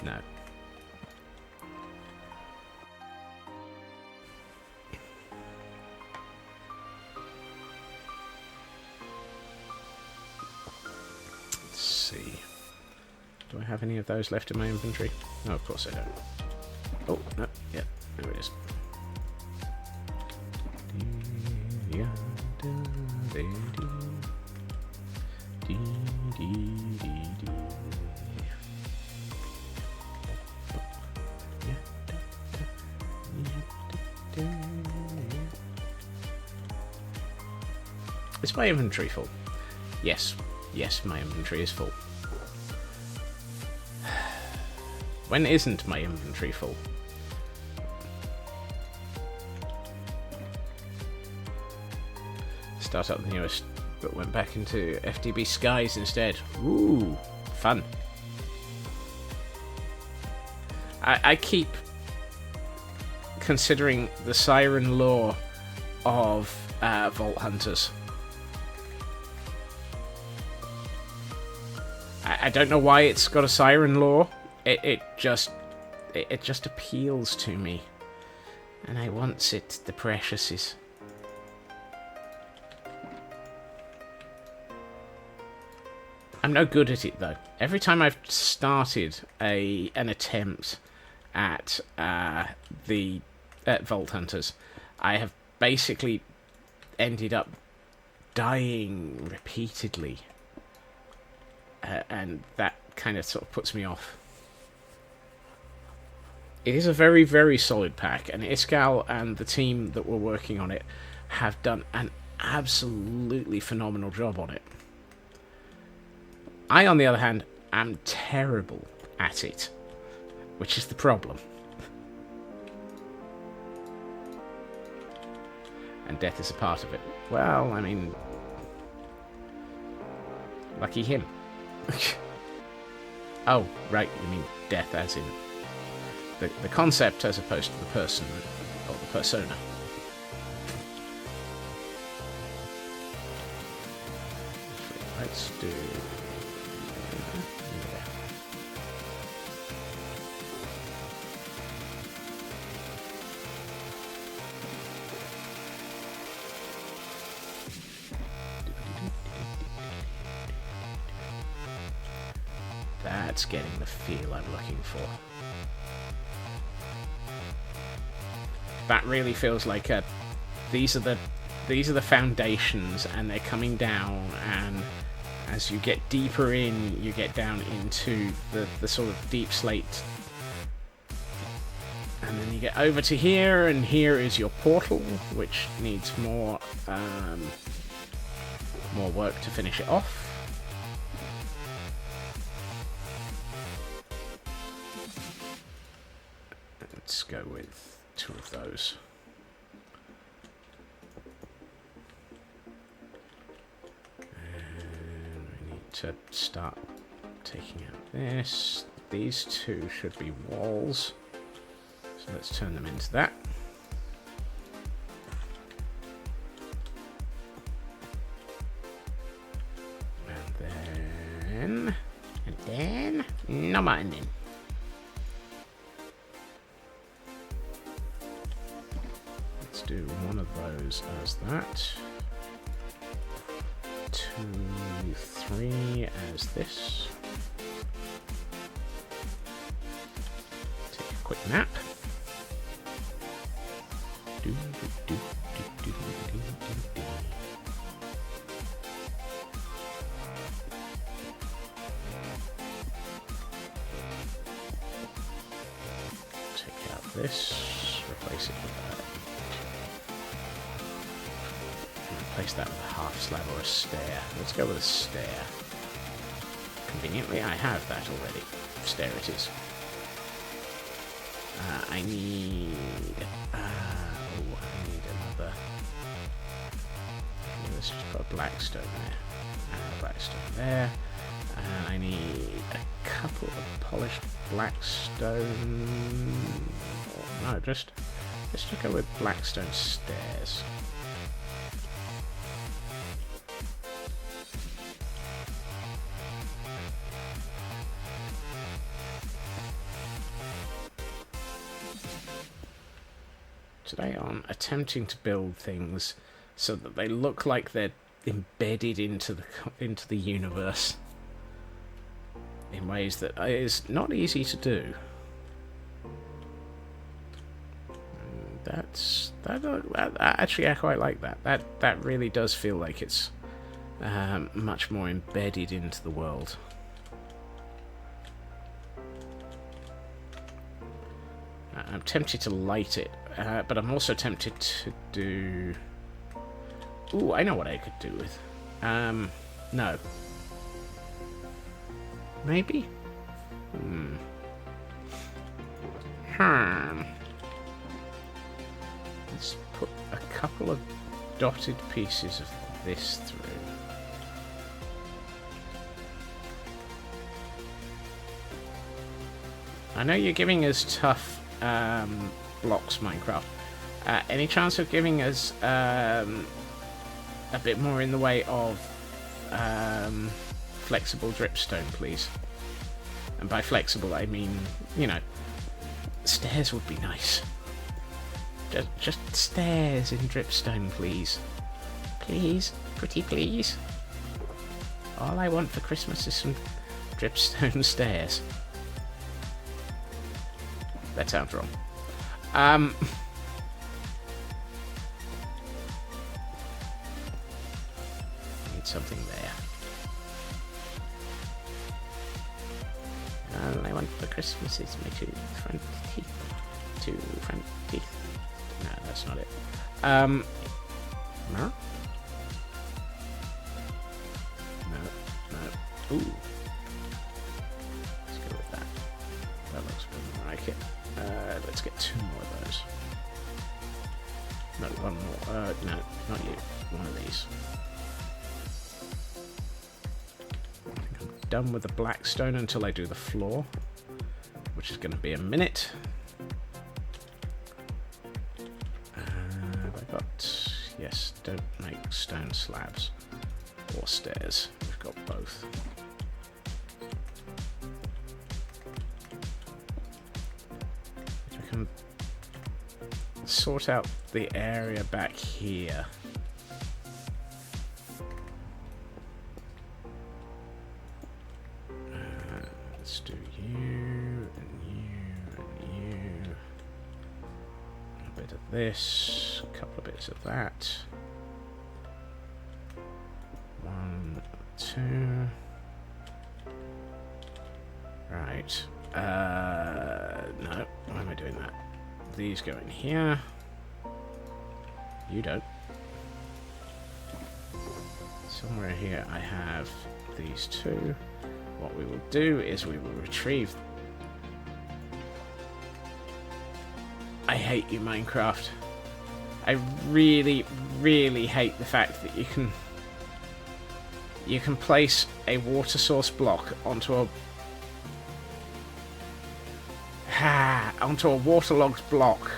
No. Let's see. Do I have any of those left in my inventory? No, of course I don't. Oh, no, yeah, there it is. Is my inventory full? Yes. Yes, my inventory is full. When isn't my inventory full? Start up the newest, but went back into FTB Skies instead. Ooh, fun. I keep considering the siren lore of Vault Hunters. I don't know why it's got a siren lore. It just appeals to me, and I wants it, the preciouses. I'm no good at it though. Every time I've started an attempt at Vault Hunters, I have basically ended up dying repeatedly, and that kind of sort of puts me off. It is a very, very solid pack, and Iskal and the team that were working on it have done an absolutely phenomenal job on it. I, on the other hand, am terrible at it, which is the problem. And death is a part of it. Well, I mean, lucky him. Oh, right, you mean death as in the concept as opposed to the person, or the persona. Let's do... That's getting the feel I'm looking for. That really feels like these are the foundations, and they're coming down, and as you get deeper in, you get down into the sort of deep slate, and then you get over to here, and here is your portal, which needs more work to finish it off. Let's go with 2 of those. And we need to start taking out this. These 2 should be walls. So let's turn them into that. And then, no more and then. Let's do one of those as that. 2, 3 as this. Take a quick nap. Do, do, do, do, do, do, do. Take out this, replace it with that. Replace that with a half slab or a stair. Let's go with a stair. Conveniently, I have that already. Stair it is. I need another. Let's just put a black stone there. And a black stone there. I need a couple of polished black stone. No, let's just go with black stone stairs. Today I'm attempting to build things so that they look like they're embedded into the universe in ways that is not easy to do. Actually, I quite like that. That really does feel like it's much more embedded into the world. I'm tempted to light it, but I'm also tempted to do... Ooh, I know what I could do with. No. Maybe? Let's put a couple of dotted pieces of this through. I know you're giving us tough blocks, Minecraft. Any chance of giving us a bit more in the way of flexible dripstone, please? And by flexible, I mean, you know, stairs would be nice. Just stairs in dripstone, please. Please, pretty please. All I want for Christmas is some dripstone stairs. That sounds wrong. Need something there. All I want for Christmas is my 2 front teeth. 2 front teeth. No, that's not it. No? No. Ooh. Let's go with that. That looks a bit more like it. Let's get 2 more of those. No, 1 more. No, not you. 1 of these. I think I'm done with the black stone until I do the floor, which is going to be a minute. Have I got... Yes, don't make stone slabs or stairs. We've got both. I can sort out the area back here. Let's do you and you and you. A bit of this, a couple of bits of that. 1, 2. Right. No. Why am I doing that? These go in here. You don't. Somewhere here I have these 2. What we will do is we will retrieve I hate you, Minecraft. I really, really hate the fact that you can place a water source block onto a waterlogged block.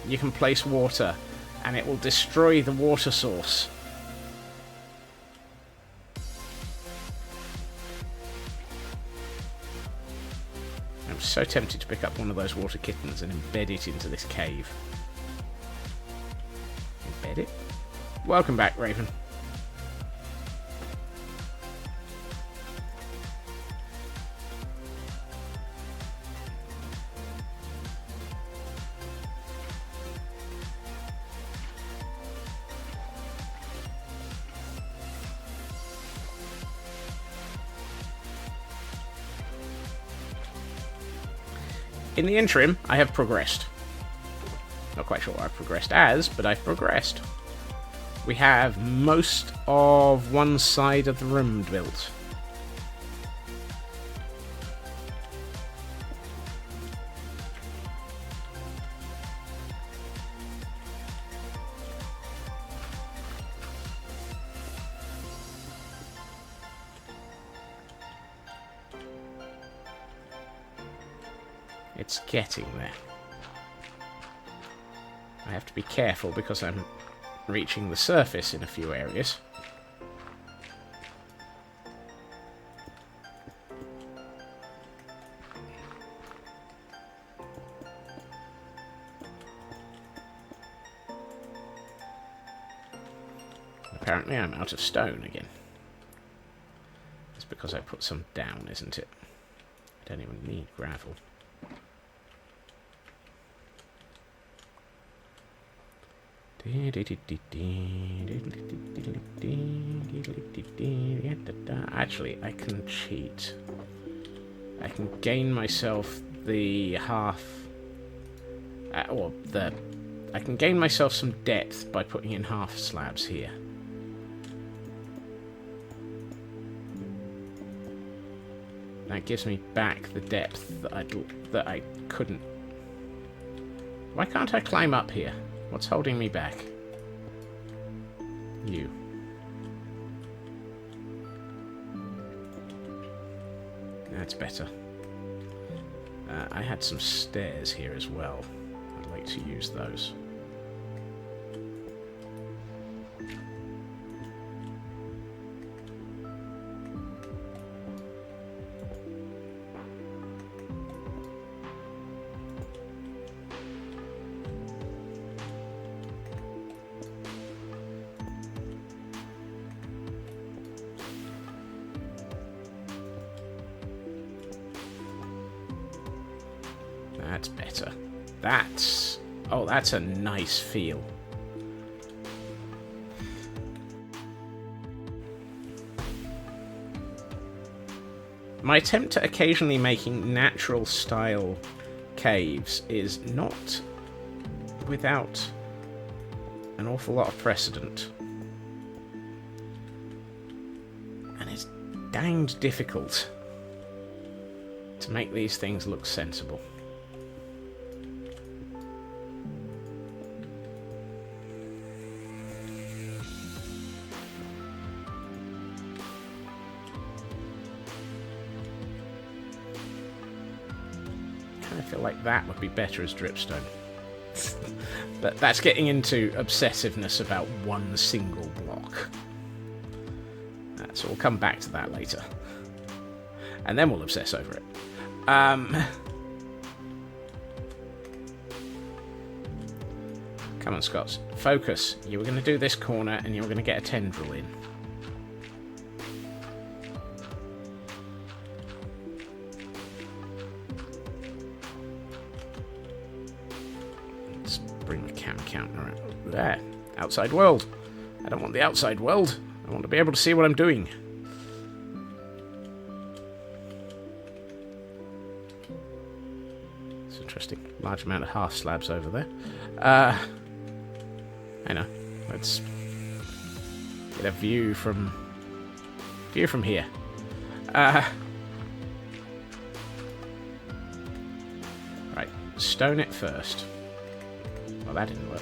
You can place water, and it will destroy the water source. I'm so tempted to pick up one of those water kittens and embed it into this cave. Embed it? Welcome back, Raven. In the interim, I have progressed. Not quite sure what I've progressed as, but I've progressed. We have most of one side of the room built. It's getting there. I have to be careful because I'm reaching the surface in a few areas. Apparently I'm out of stone again. It's because I put some down, isn't it? I don't even need gravel. Actually, I can cheat. I can gain myself the half... I can gain myself some depth by putting in half slabs here. That gives me back the depth that I couldn't... Why can't I climb up here? What's holding me back? You. That's better. I had some stairs here as well. I'd like to use those. That's better. That's... Oh, that's a nice feel. My attempt at occasionally making natural style caves is not without an awful lot of precedent. And it's danged difficult to make these things look sensible. I feel like that would be better as dripstone. But that's getting into obsessiveness about one single block. So we'll come back to that later. And then we'll obsess over it. Come on, Scott. Focus. You were going to do this corner and you were going to get a tendril in. Bring the cam counter out. There. Outside world. I don't want the outside world. I want to be able to see what I'm doing. It's interesting. Large amount of half slabs over there. I know. Let's get a view from here. Right. Stone it first. Well, that didn't work.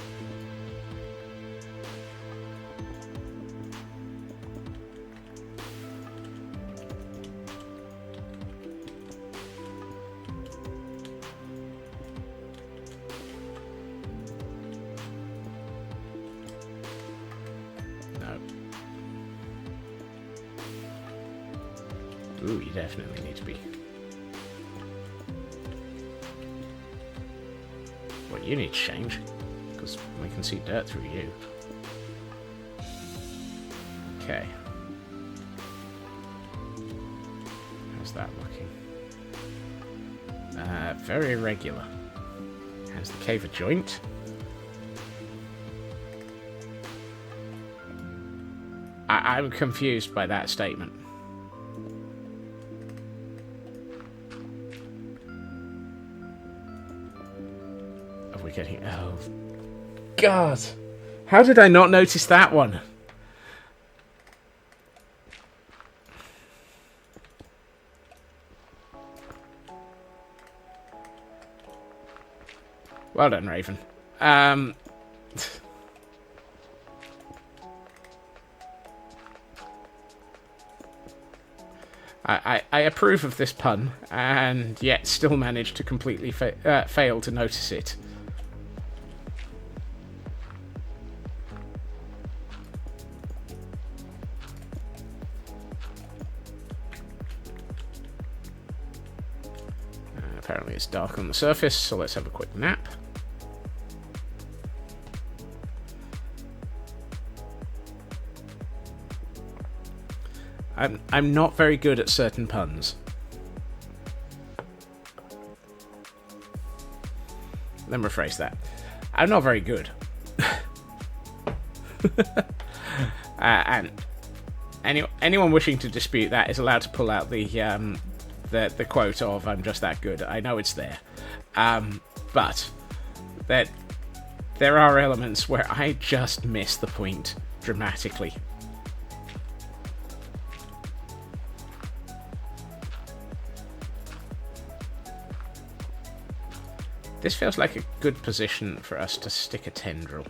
No. Ooh, you definitely need to be... Well, you need to change, because we can see dirt through you. Okay. How's that looking? Very irregular. Has the cave a joint? I'm confused by that statement. Are we getting... Oh, God! How did I not notice that one? Well done, Raven. I approve of this pun, and yet still managed to completely fail to notice it. Apparently it's dark on the surface, so let's have a quick nap. I'm not very good at certain puns. Let me rephrase that. I'm not very good. And anyone wishing to dispute that is allowed to pull out the quote of "I'm just that good." I know it's there, but there are elements where I just miss the point dramatically. This feels like a good position for us to stick a tendril.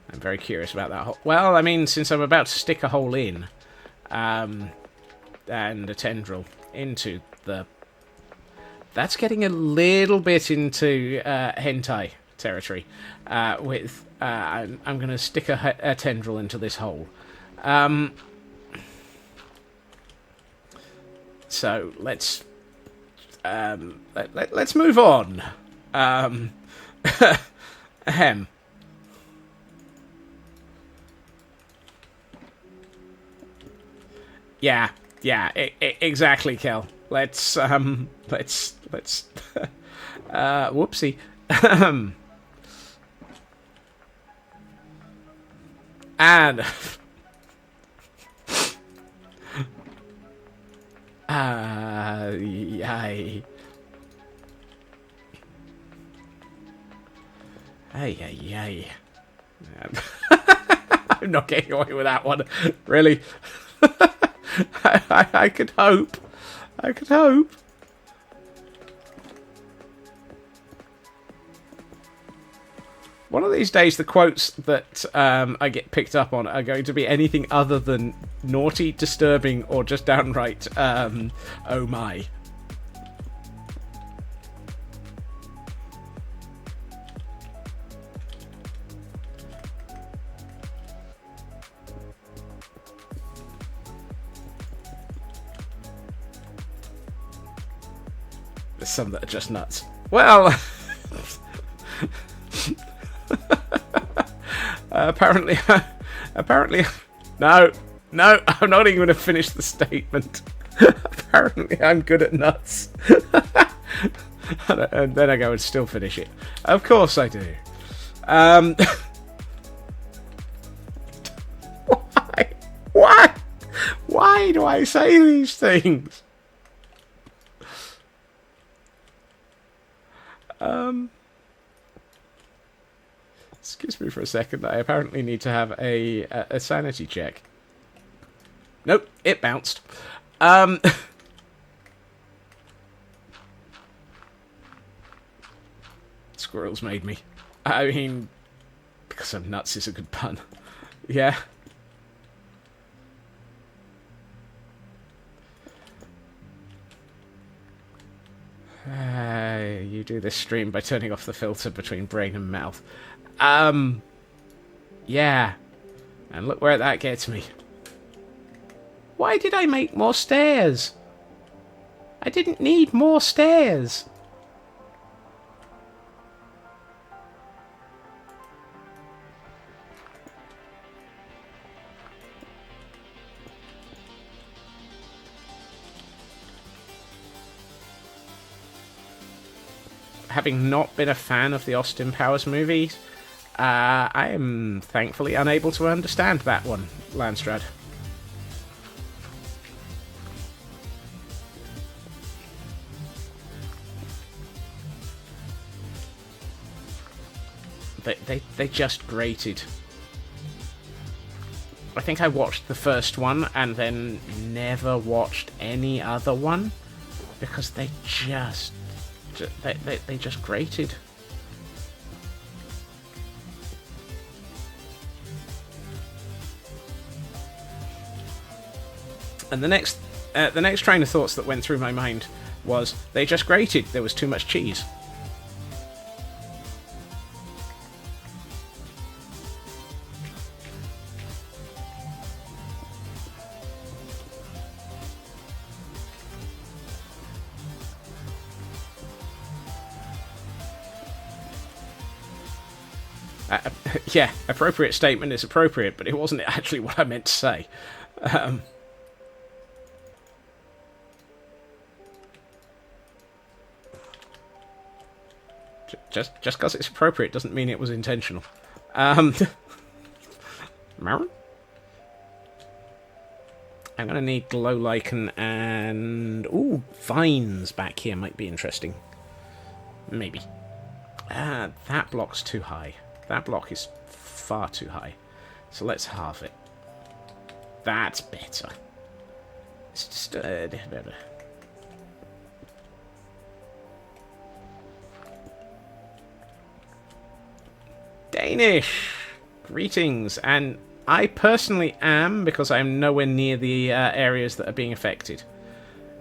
I'm very curious about that hole. Well, I mean, since I'm about to stick a hole in, and a tendril into the... That's getting a little bit into hentai territory. I'm going to stick a tendril into this hole. So let's let's move on. Ahem. Yeah, exactly, Kel. Let's whoopsie. And yay. Hey. I'm not getting away with that one. Really? I could hope. One of these days, the quotes that I get picked up on are going to be anything other than naughty, disturbing, or just downright, oh my. There's some that are just nuts. Well... apparently, no, I'm not even going to finish the statement. Apparently, I'm good at nuts. And then I go and still finish it. Of course I do. Why do I say these things? Excuse me for a second. I apparently need to have a sanity check. Nope, it bounced. squirrels made me. I mean, because I'm nuts is a good pun. Yeah. You do this stream by turning off the filter between brain and mouth. Yeah. And look where that gets me. Why did I make more stairs? I didn't need more stairs. Having not been a fan of the Austin Powers movies, I am thankfully unable to understand that one, Landstrad. They just grated. I think I watched the first one and then never watched any other one because they just grated. And the next train of thoughts that went through my mind was they just grated. There was too much cheese. Yeah, appropriate statement is appropriate, but it wasn't actually what I meant to say. Just because it's appropriate doesn't mean it was intentional. Marin? I'm going to need glow lichen and... Ooh, vines back here might be interesting. Maybe. That block's too high. That block is far too high. So let's halve it. That's better. It's just better. Danish! Greetings, and I personally am, because I'm nowhere near the areas that are being affected.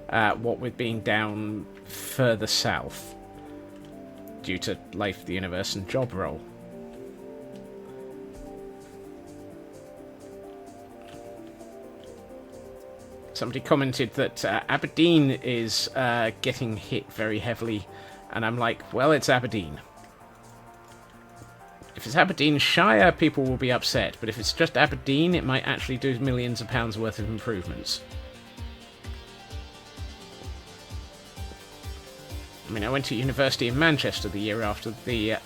What with being down further south. Due to life, the universe, and job role. Somebody commented that Aberdeen is getting hit very heavily, and I'm like, well, it's Aberdeen. If it's Aberdeenshire, people will be upset, but if it's just Aberdeen, it might actually do millions of pounds worth of improvements. I mean, I went to university in Manchester the year after the...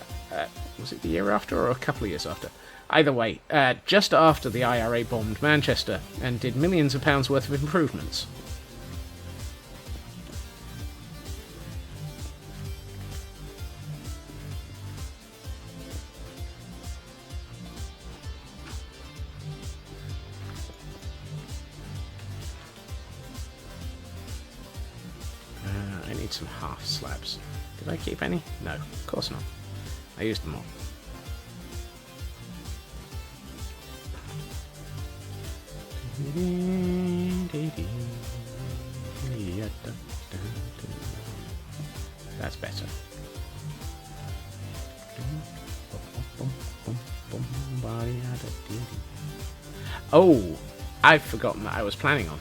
was it the year after or a couple of years after? Either way, just after the IRA bombed Manchester and did millions of pounds worth of improvements. I need some half slabs. Did I keep any? No, of course not. I used them all. That's better. Oh, I've forgotten that I was planning on.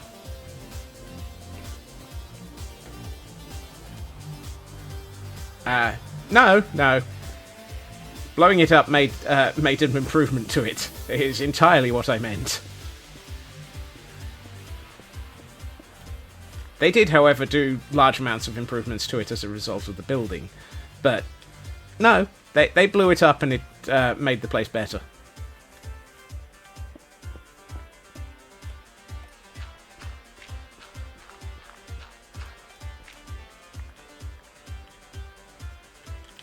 No. Blowing it up made an improvement to it. It is entirely what I meant. They did, however, do large amounts of improvements to it as a result of the building. But, no, they blew it up and it made the place better.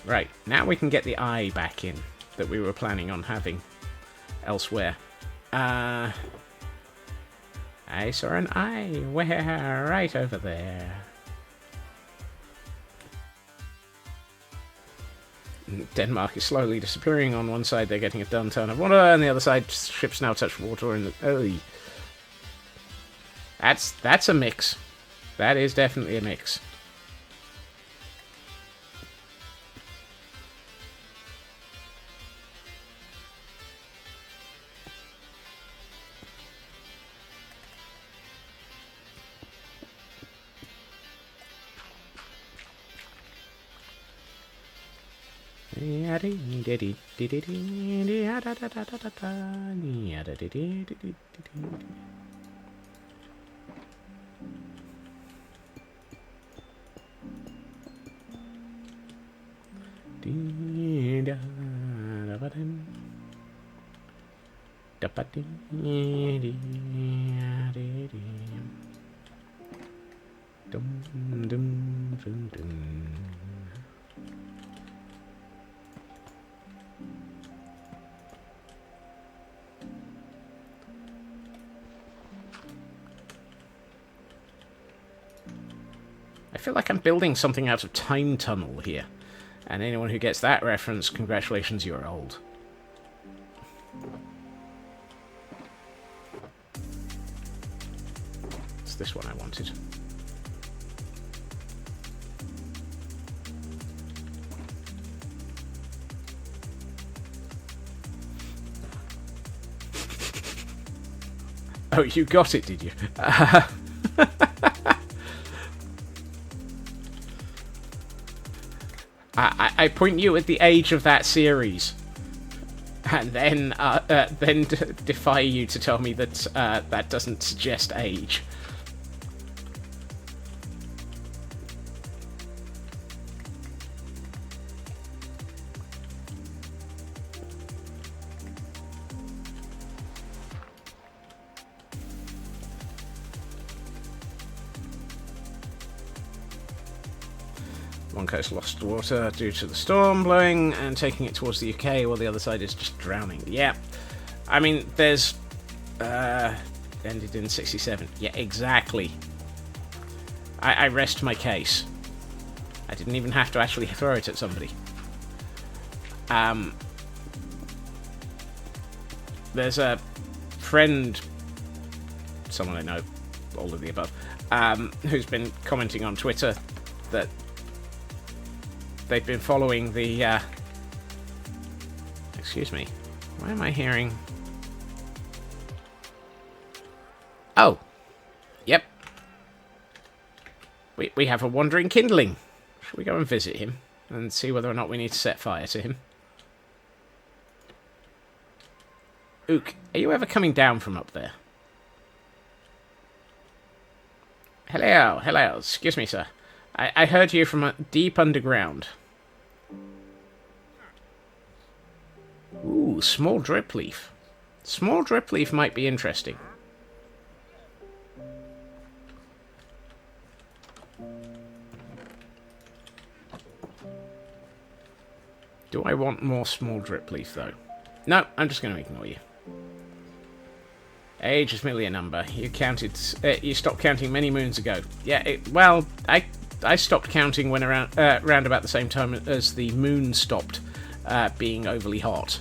Right, now we can get the eye back in that we were planning on having elsewhere. I saw an eye. Where? Right over there. Denmark is slowly disappearing. On one side, they're getting a ton of water, and the other side, ships now touch water. And that's a mix. That is definitely a mix. I feel like I'm building something out of time tunnel here. And anyone who gets that reference, congratulations, you're old. It's this one I wanted. Oh, you got it, did you? I point you at the age of that series, and then defy you to tell me that that doesn't suggest age. One coast lost water due to the storm blowing and taking it towards the UK, while the other side is just drowning. Yeah, I mean, there's... ended in 67. Yeah, exactly. I rest my case. I didn't even have to actually throw it at somebody. There's a friend, someone I know, all of the above, who's been commenting on Twitter that they've been following the, excuse me, why am I hearing... Oh, yep. We have a wandering kindling. Should we go and visit him and see whether or not we need to set fire to him? Ook, are you ever coming down from up there? Hello, hello, excuse me, sir. I heard you from deep underground. Ooh, small drip leaf. Small drip leaf might be interesting. Do I want more small drip leaf, though? No, I'm just going to ignore you. Age is merely a number. You counted. You stopped counting many moons ago. Yeah. Well, I stopped counting when around about the same time as the moon stopped being overly hot.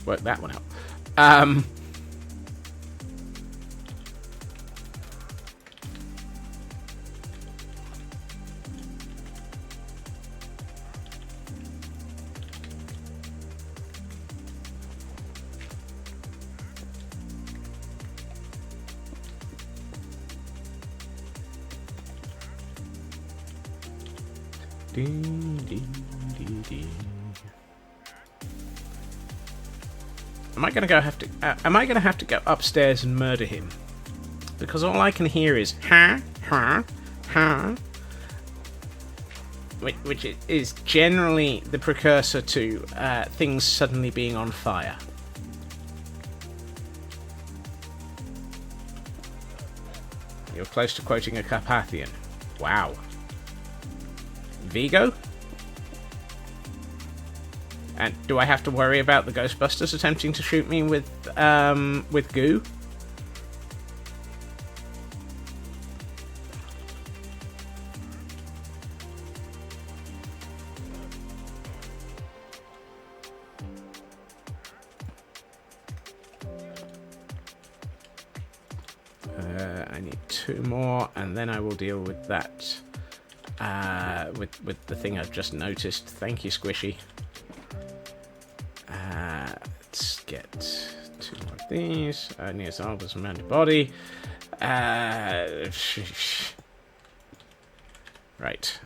Work that one out. Am I gonna have to go upstairs and murder him? Because all I can hear is ha ha ha, which is generally the precursor to things suddenly being on fire. You're close to quoting a Carpathian. Wow. Vigo? And do I have to worry about the Ghostbusters attempting to shoot me with goo? I need 2 more, and then I will deal with that. With the thing I've just noticed. Thank you, Squishy. Let's get 2 more of these. Near Albus and antibody. Right.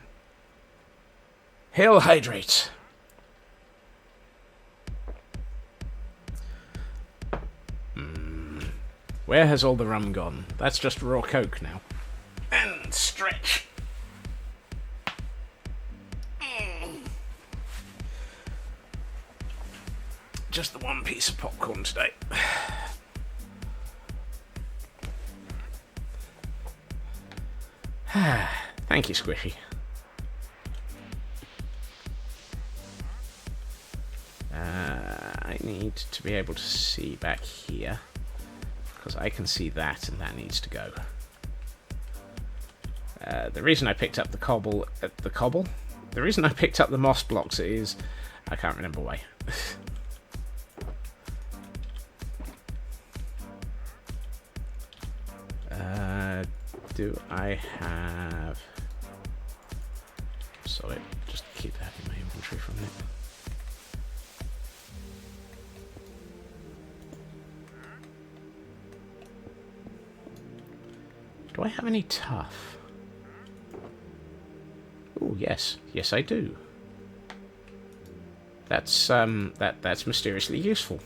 Hail hydrate. Where has all the rum gone? That's just raw coke now. And stretch. Just the one piece of popcorn today. Thank you, Squishy. I need to be able to see back here, because I can see that, and that needs to go. The reason I picked up the the reason I picked up the moss blocks is I can't remember why. Do I have... Sorry, just keep that in my inventory for a minute. Do I have any tough? Oh, yes. Yes, I do. That's that's mysteriously useful.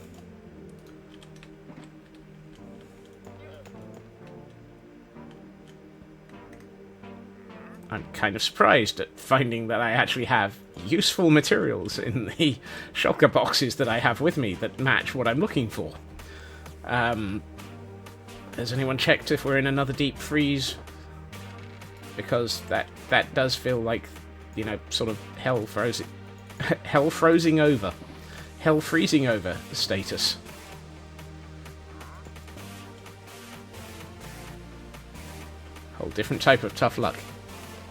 I'm kind of surprised at finding that I actually have useful materials in the shulker boxes that I have with me that match what I'm looking for. Has anyone checked if we're in another deep freeze? Because that does feel like, you know, sort of hell freezing over status. Whole different type of tough luck.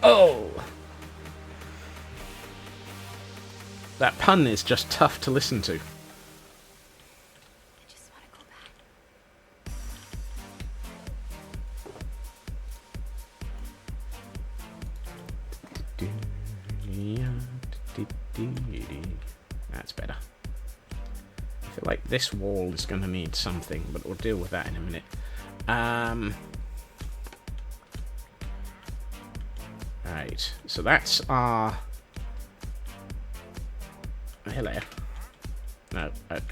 Oh! That pun is just tough to listen to. I just want to go back. That's better. I feel like this wall is going to need something, but we'll deal with that in a minute. Right, so that's our... Hello. No, okay.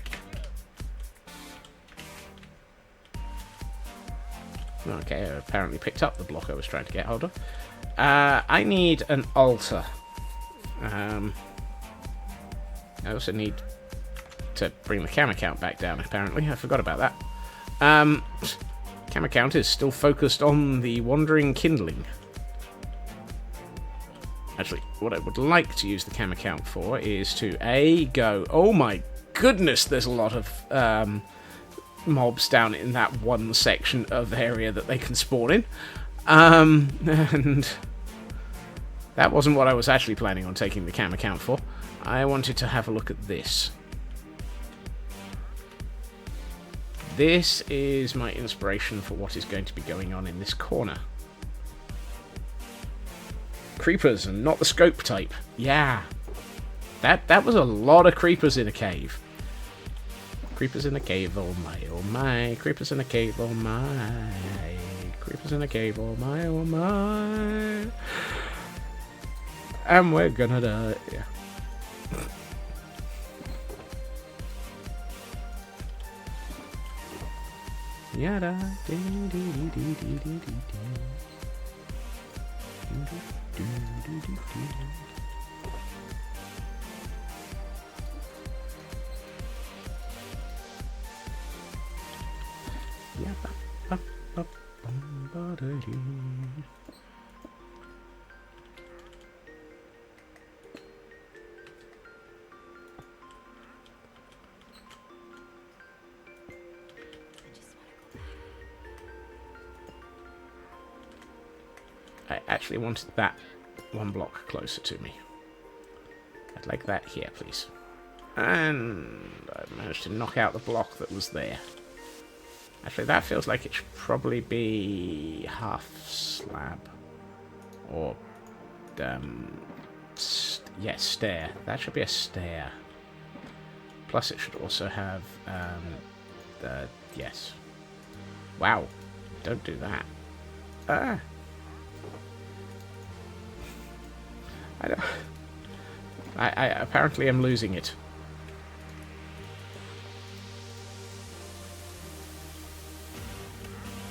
Okay, I apparently picked up the block I was trying to get hold of. I need an altar. I also need to bring the camera count back down, apparently. I forgot about that. Camera count is still focused on the wandering kindling. Actually, what I would like to use the camera count for is to, go... Oh my goodness, there's a lot of mobs down in that one section of area that they can spawn in. And that wasn't what I was actually planning on taking the camera count for. I wanted to have a look at this. This is my inspiration for what is going to be going on in this corner. Creepers, and not the scope type. Yeah. That was a lot of creepers in a cave. Creepers in a cave, oh my, oh my. Creepers in a cave, oh my. Creepers in a cave, oh my, oh my. And we're gonna die. Yeah. Yada. I actually wanted that one block closer to me. I'd like that here, please. And I managed to knock out the block that was there. Actually, that feels like it should probably be half slab. Or, yes, stair. That should be a stair. Plus it should also have, yes. Wow. Don't do that. Ah. I don't... I apparently am losing it.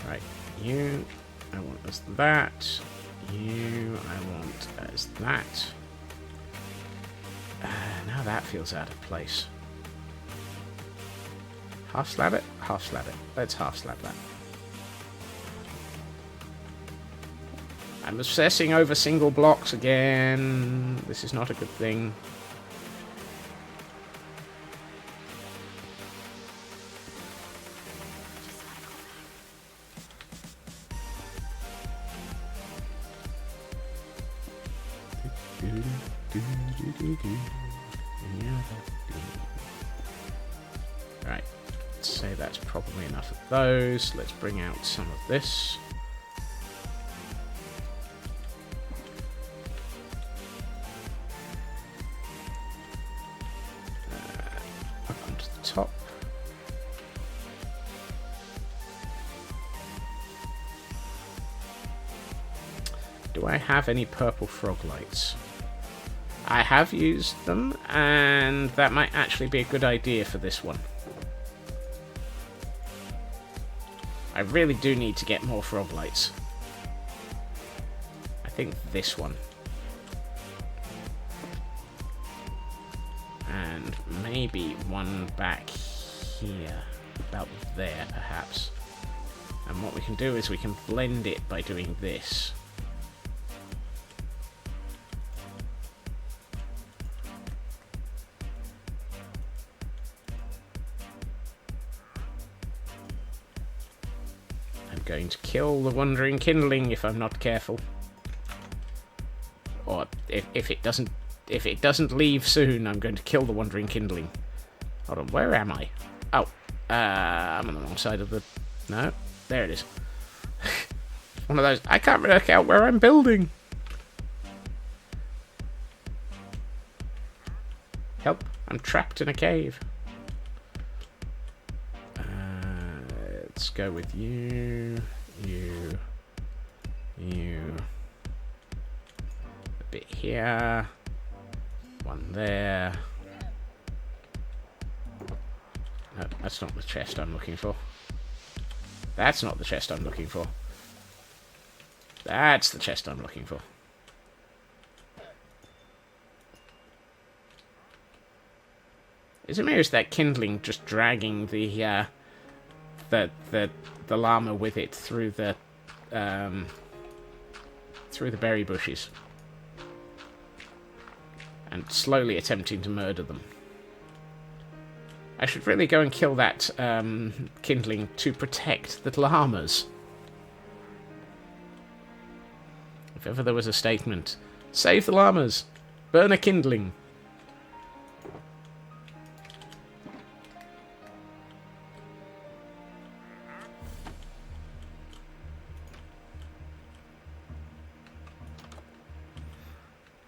Right, you, I want as that. You, I want as that. Now that feels out of place. Half slab it? Half slab it. Let's half slab that. I'm obsessing over single blocks again. This is not a good thing. Right, let's say that's probably enough of those. Let's bring out some of this. Up onto the top. Do I have any purple frog lights? I have used them, and that might actually be a good idea for this one. I really do need to get more frog lights. I think this one. And maybe one back here. About there, perhaps. And what we can do is we can blend it by doing this. Going to kill the wandering kindling if I'm not careful, or if it doesn't leave soon, I'm going to kill the wandering kindling. Hold on, where am I? Oh, I'm on the wrong side of the. No, there it is. One of those. I can't work out where I'm building. Help! I'm trapped in a cave. Let's go with you, you, a bit here, one there. No, that's not the chest I'm looking for. That's not the chest I'm looking for. That's the chest I'm looking for. Is it me or is that kindling just dragging the llama with it through the berry bushes and slowly attempting to murder them? I should really go and kill that kindling to protect the llamas. If ever there was a statement, save the llamas, burn a kindling.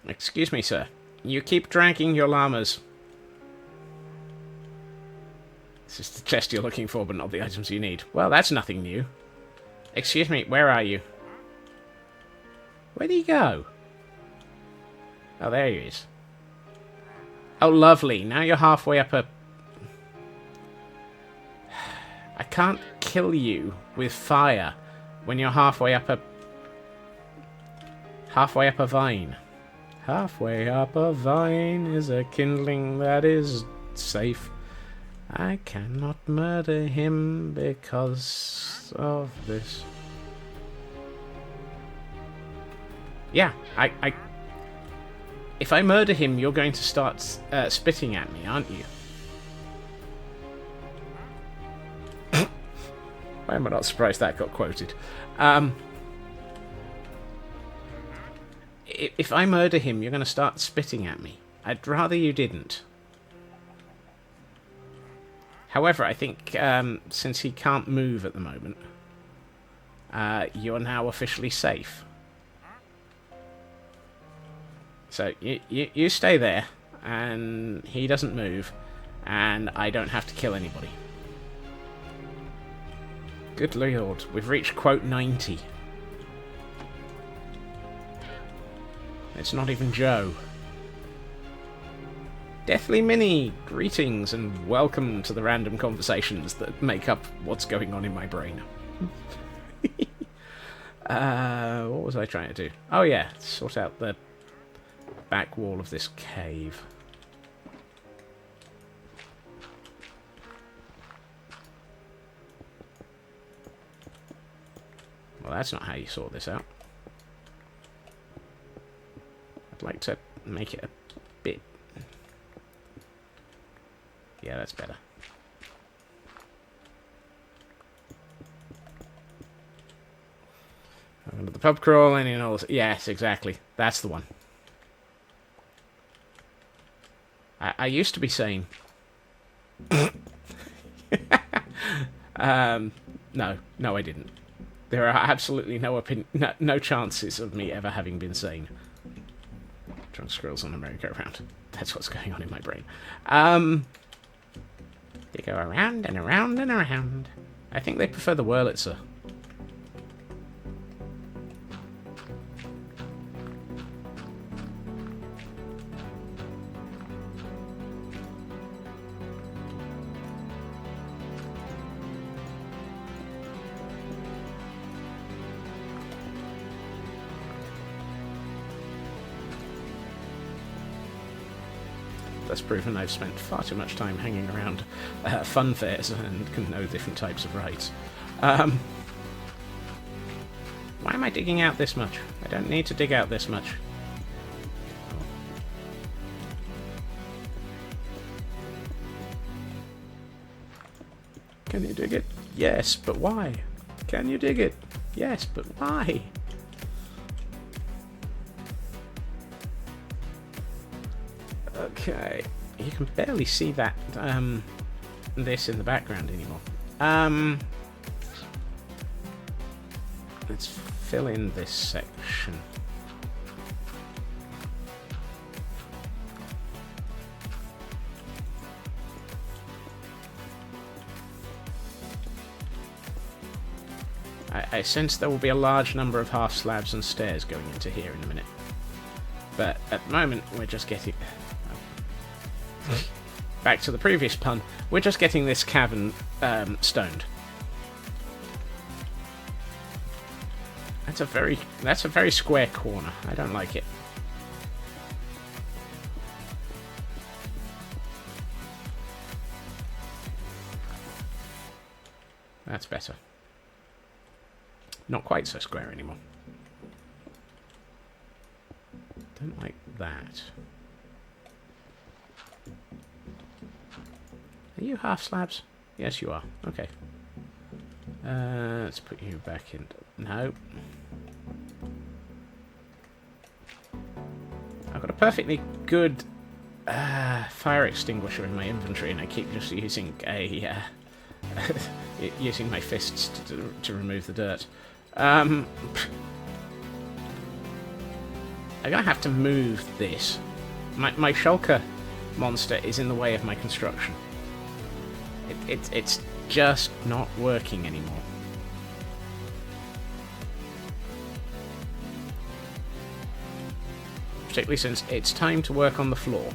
Excuse me, sir. You keep dragging your llamas. This is the chest you're looking for, but not the items you need. Well, that's nothing new. Excuse me, where are you? Where did he go? Oh, there he is. Oh, lovely. Now you're halfway up a... I can't kill you with fire when you're halfway up a... halfway up a vine. Halfway up a vine is a kindling that is safe. I cannot murder him because of this. Yeah, if I murder him, you're going to start spitting at me, aren't you? Why am I not surprised that got quoted? If I murder him, you're going to start spitting at me. I'd rather you didn't. However, I think since he can't move at the moment, you're now officially safe. So you stay there, and he doesn't move, and I don't have to kill anybody. Good lord, we've reached quote 90. It's not even Joe. Deathly Mini, greetings and welcome to the random conversations that make up what's going on in my brain. What was I trying to do? Oh yeah, sort out the back wall of this cave. Well, that's not how you sort this out. I'd like to make it a bit... Yeah, that's better. Under the pub crawl and all this. Yes, exactly. That's the one. I used to be sane. No, I didn't. There are absolutely no chances of me ever having been sane. Drunk squirrels on a merry-go-round. That's what's going on in my brain. They go around and around and around. I think they prefer the Wurlitzer. That's proven I've spent far too much time hanging around fun fairs and can know different types of rides. Why am I digging out this much? I don't need to dig out this much. Can you dig it? Yes, but why? Can you dig it? Yes, but why? Okay, you can barely see that this in the background anymore. Let's fill in this section. I sense there will be a large number of half slabs and stairs going into here in a minute. But at the moment, we're just getting... Back to the previous pun, we're just getting this cavern stoned. That's a very square corner. I don't like it. That's better. Not quite so square anymore. Don't like that. Are you half slabs? Yes, you are. Okay. Let's put you back in. No. I've got a perfectly good fire extinguisher in my inventory, and I keep just using a using my fists to remove the dirt. I'm gonna have to move this. My shulker monster is in the way of my construction. It's just not working anymore. Particularly since it's time to work on the floor.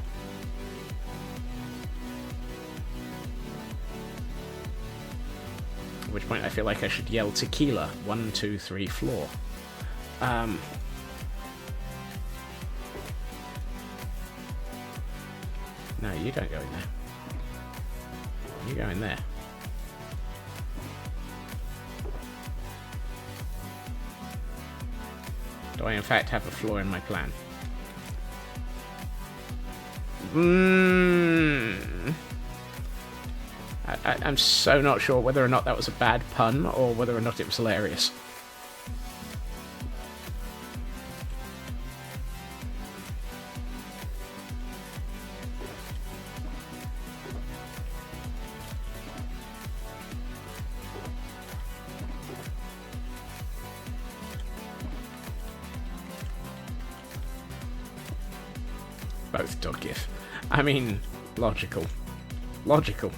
At which point I feel like I should yell tequila. 1, 2, 3, floor. No, you don't go in there. You go in there. Do I in fact have a flaw in my plan? I'm so not sure whether or not that was a bad pun or whether or not it was hilarious. both dog gif. I mean, logical. Logical.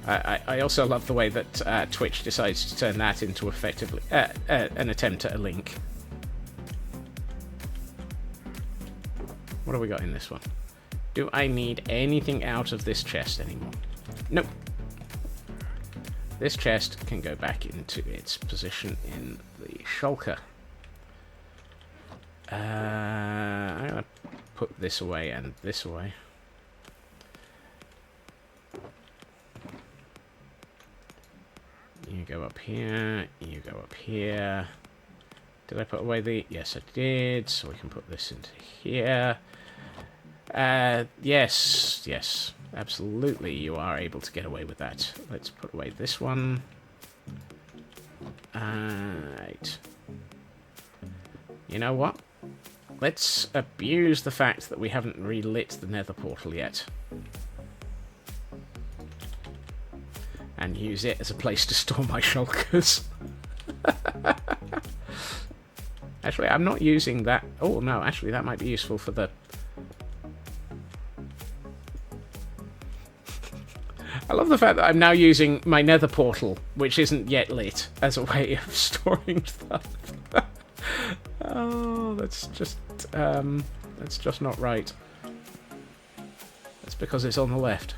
I also love the way that Twitch decides to turn that into effectively an attempt at a link. What have we got in this one? Do I need anything out of this chest anymore? Nope. This chest can go back into its position in the shulker. I'm going to put this away and this away. You go up here, you go up here. Did I put away the... Yes, I did. So we can put this into here. Yes, absolutely, you are able to get away with that. Let's put away this one. Right. You know what? Let's abuse the fact that we haven't relit the nether portal yet. And use it as a place to store my shulkers. Actually, I'm not using that... Oh, no, actually, that might be useful for the... I love the fact that I'm now using my nether portal, which isn't yet lit, as a way of storing stuff. Oh, that's just not right. That's because it's on the left.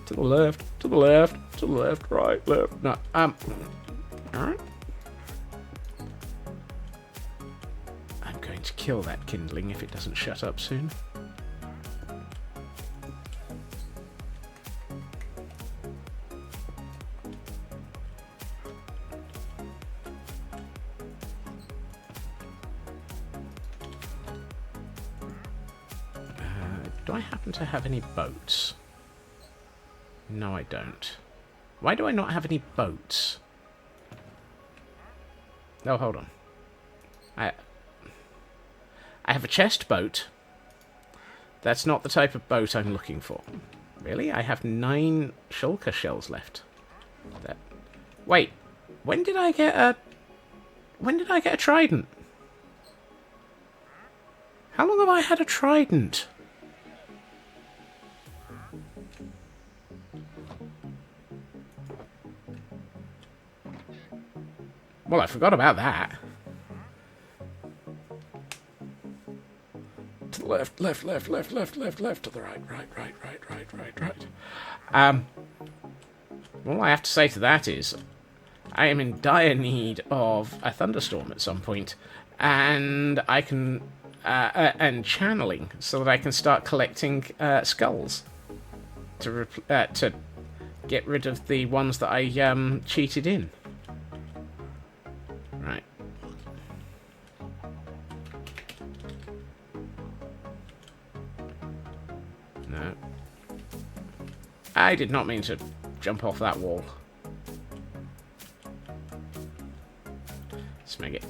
To the left, to the left, to the left, right, left. No, alright. I'm going to kill that kindling if it doesn't shut up soon. Do I happen to have any boats? No, I don't. Why do I not have any boats? Oh, hold on. I have a chest boat. That's not the type of boat I'm looking for. Really? I have 9 shulker shells left. Wait, when did I get a trident? How long have I had a trident? Well, I forgot about that. To the left, left, left, left, left, left, left, to the right, right, right, right, right, right, right. All I have to say to that is, I am in dire need of a thunderstorm at some point, and I can, and channeling, so that I can start collecting skulls to get rid of the ones that I cheated in. Right. No. I did not mean to jump off that wall. Let's make it.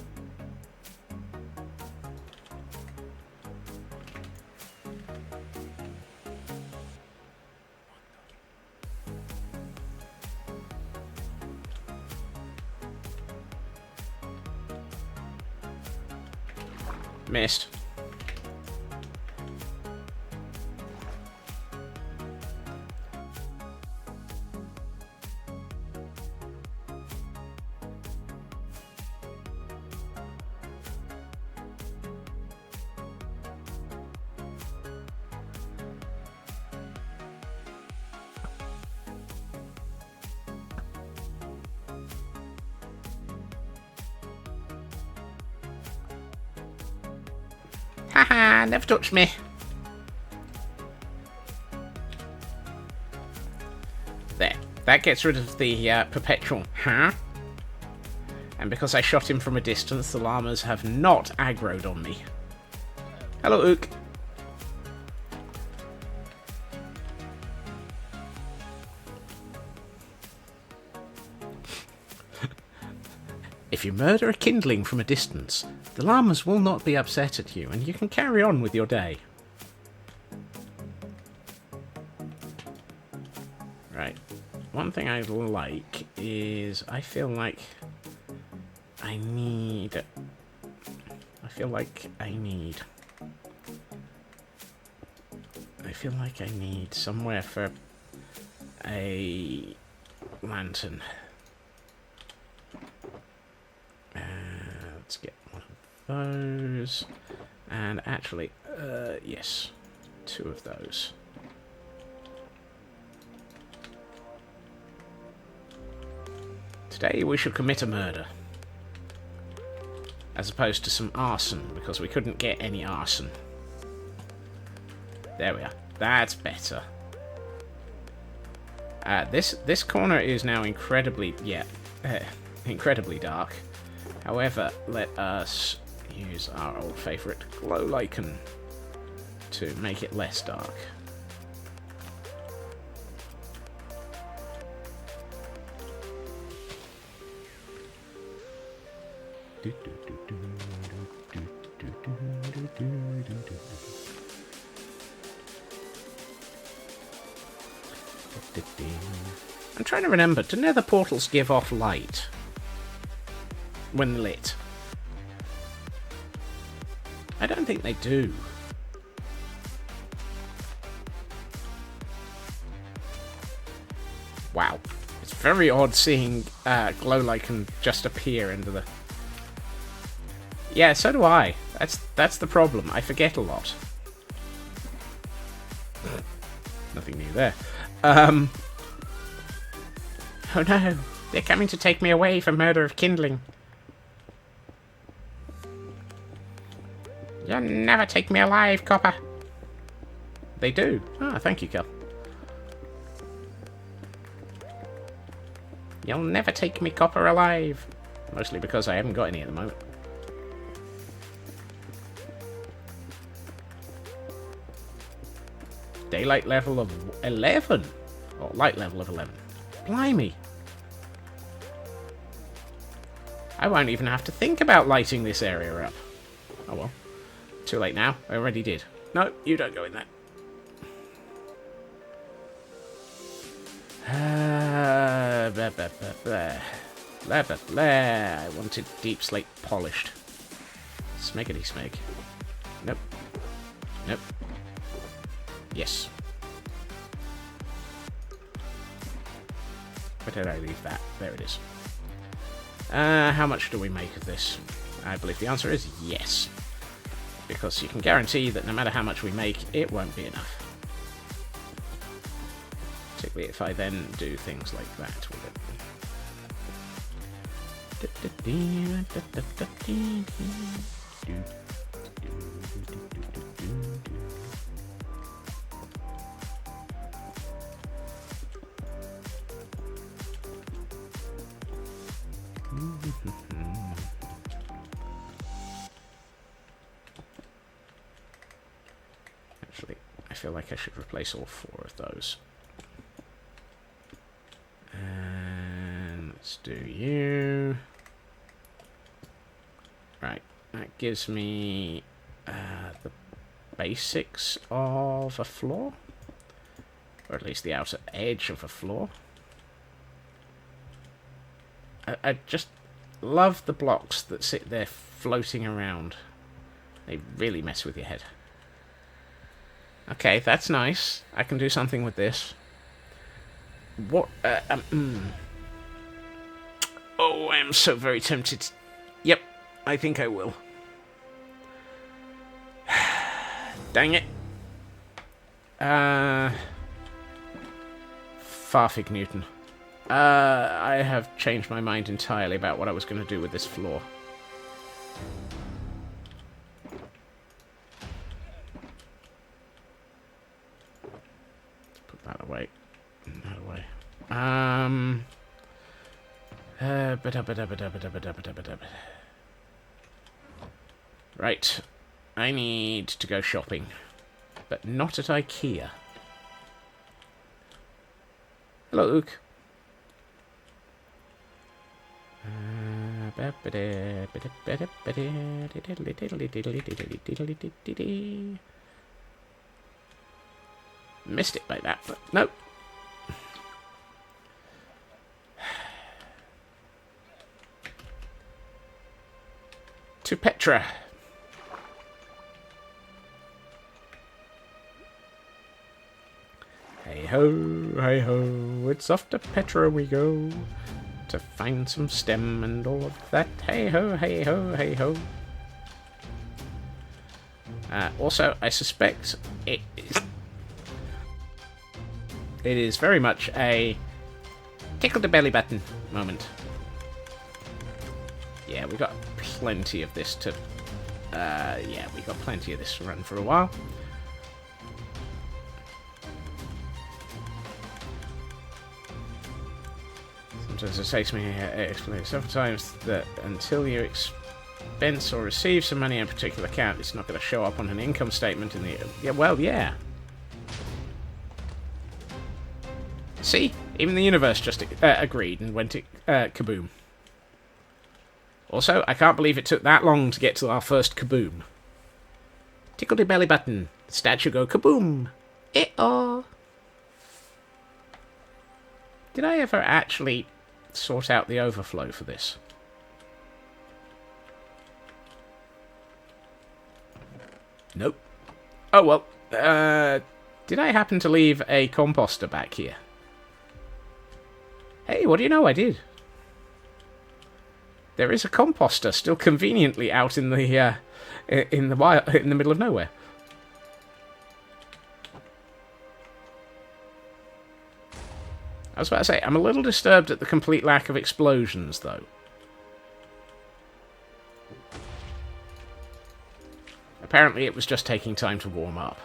Missed. Haha, never touched me. There. That gets rid of the perpetual, huh? And because I shot him from a distance, the llamas have not aggroed on me. Hello, Ook. If you murder a kindling from a distance, the llamas will not be upset at you, and you can carry on with your day. Right. One thing I like is I feel like I need feel like I need somewhere for a lantern. Let's get one of those. And actually, yes, 2 of those. Today we should commit a murder. As opposed to some arson, because we couldn't get any arson. There we are. That's better. This corner is now incredibly, incredibly dark. However, let us use our old favourite glow lichen to make it less dark. I'm trying to remember, do nether portals give off light when lit? I don't think they do. Wow. It's very odd seeing glow lichen just appear into the... Yeah, so do I. That's the problem. I forget a lot. Nothing new there. Oh no! They're coming to take me away for murder of kindling. You'll never take me alive, Copper. They do. Ah, thank you, Kel. You'll never take me, Copper, alive. Mostly because I haven't got any at the moment. Daylight level of 11? Or light level of 11. Blimey. I won't even have to think about lighting this area up. Oh well. Too late now. I already did. No, you don't go in there. Blah, blah, blah, blah. Blah, blah, blah. I wanted deep slate polished. Smeggity smeg. Nope. Nope. Yes. Where did I leave that? There it is. How much do we make of this? I believe the answer is yes. Because you can guarantee that no matter how much we make, it won't be enough. Particularly if I then do things like that with it. Actually, I feel like I should replace all 4 of those. And let's do you. Right, that gives me the basics of a floor. Or at least the outer edge of a floor. I just love the blocks that sit there floating around. They really mess with your head. Okay, that's nice. I can do something with this. What? Oh, I am so very tempted. Yep, I think I will. Dang it. Farfig Newton. I have changed my mind entirely about what I was going to do with this floor. Let's put that away. That away. Right. I need to go shopping. But not at IKEA. Hello, Ook. Missed it by that, but nope. To Petra. hey ho, it's off to Petra we go to find some stem and all of that. Hey ho, hey ho, hey ho. Also, I suspect it is very much a tickle the belly button moment. Yeah, we got plenty of this to. We got plenty of this to run for a while. Sometimes it takes me explain several times that until you expense or receive some money in a particular account, it's not going to show up on an income statement in the. Yeah, well, yeah. See, even the universe just agreed and went kaboom. Also, I can't believe it took that long to get to our first kaboom. Tickle the belly button. Statue go kaboom. Eh-oh. Did I ever actually sort out the overflow for this? Nope. Oh, well. Did I happen to leave a composter back here? Hey, what do you know? I did. There is a composter still conveniently out in the middle of nowhere. I was about to say, I'm a little disturbed at the complete lack of explosions, though. Apparently, it was just taking time to warm up.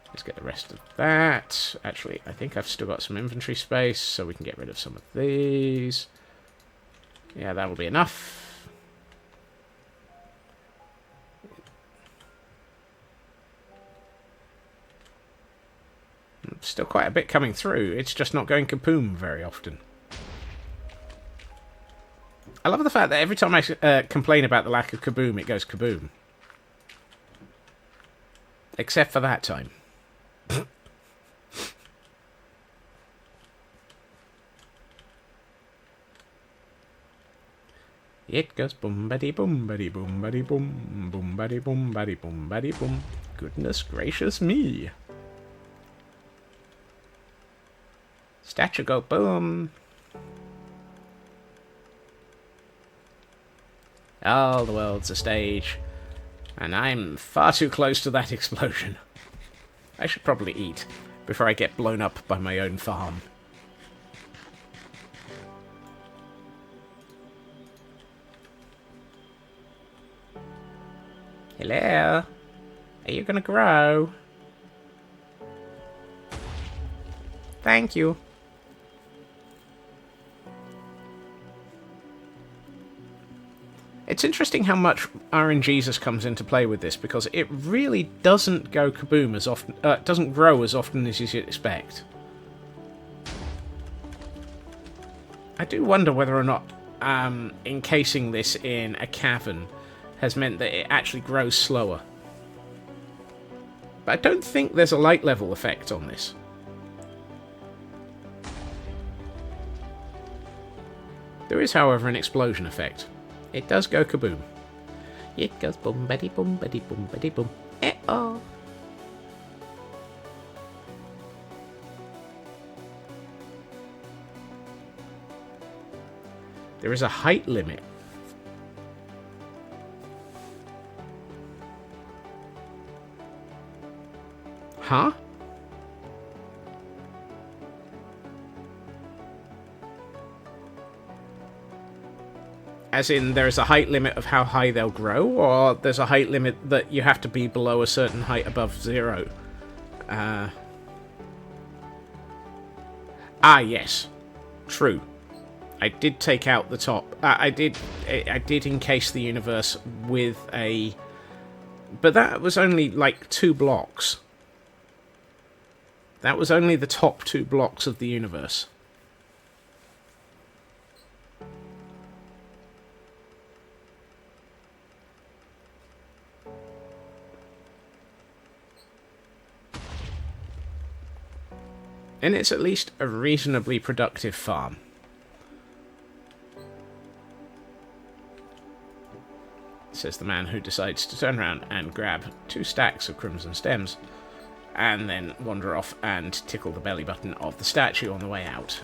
Let's get the rest of that. Actually, I think I've still got some inventory space, so we can get rid of some of these. Yeah, that'll be enough. Still quite a bit coming through. It's just not going kaboom very often. I love the fact that every time I complain about the lack of kaboom, it goes kaboom. Except for that time. It goes boom baddy boom baddy boom baddy boom boom baddy boom baddy boom baddy boom. Goodness gracious me. Statue go boom. All the world's a stage. And I'm far too close to that explosion. I should probably eat before I get blown up by my own farm. Hello? Are you gonna grow? Thank you. It's interesting how much RNGesus comes into play with this, because it really doesn't go kaboom as often, doesn't grow as often as you'd expect. I do wonder whether or not encasing this in a cavern has meant that it actually grows slower. But I don't think there's a light level effect on this. There is, however, an explosion effect. It does go kaboom. It goes boom baddy boom baddy boom baddy boom. Eh-oh. There is a height limit. Huh? As in, there's a height limit of how high they'll grow, or there's a height limit that you have to be below a certain height above 0? Yes. True. I did take out the top. I did encase the universe with a... But that was only, like, 2 blocks. That was only the top 2 blocks of the universe. And it's at least a reasonably productive farm. says the man who decides to turn around and grab 2 stacks of crimson stems, and then wander off and tickle the belly button of the statue on the way out.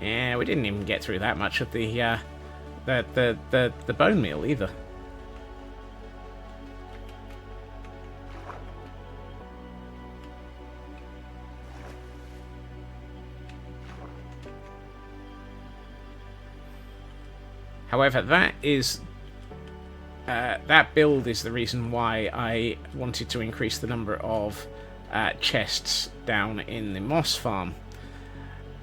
Yeah, we didn't even get through that much of the bone meal either. However, that build is the reason why I wanted to increase the number of chests down in the moss farm,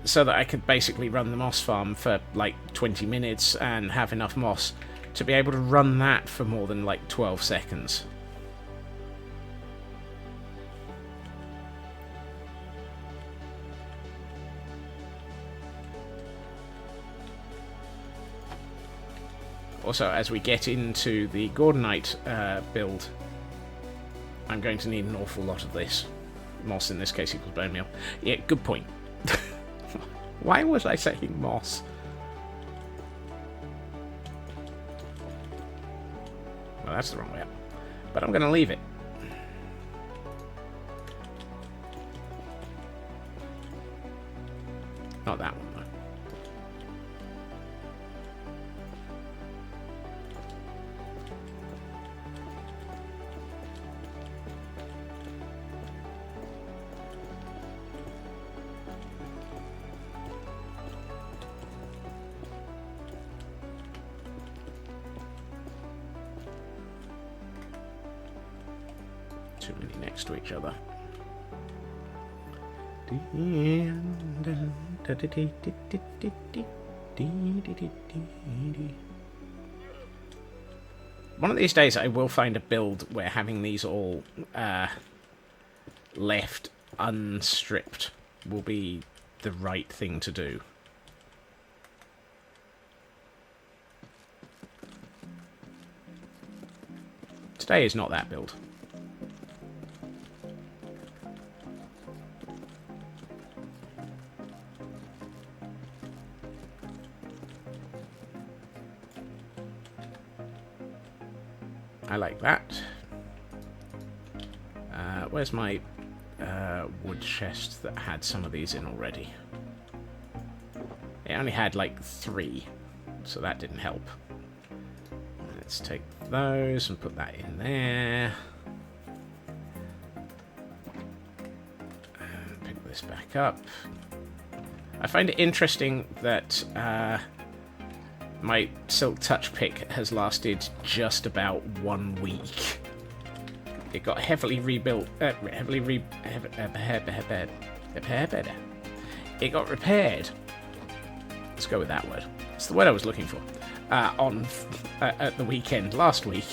so that I could basically run the moss farm for like 20 minutes and have enough moss to be able to run that for more than like 12 seconds. Also, as we get into the Gordonite build, I'm going to need an awful lot of this. Moss in this case equals bone meal. Yeah, good point. Why was I saying moss? Well, that's the wrong way up. But I'm going to leave it. Not that one, though. Too many next to each other. One of these days I will find a build where having these all left unstripped will be the right thing to do. Today is not that build. I like that. Where's my wood chest that had some of these in already? It only had like 3, so that didn't help. Let's take those and put that in there. And pick this back up. I find it interesting that my Silk Touch pick has lasted just about 1 week. It got heavily rebuilt. It got repaired. Let's go with that word. It's the word I was looking for. At the weekend last week,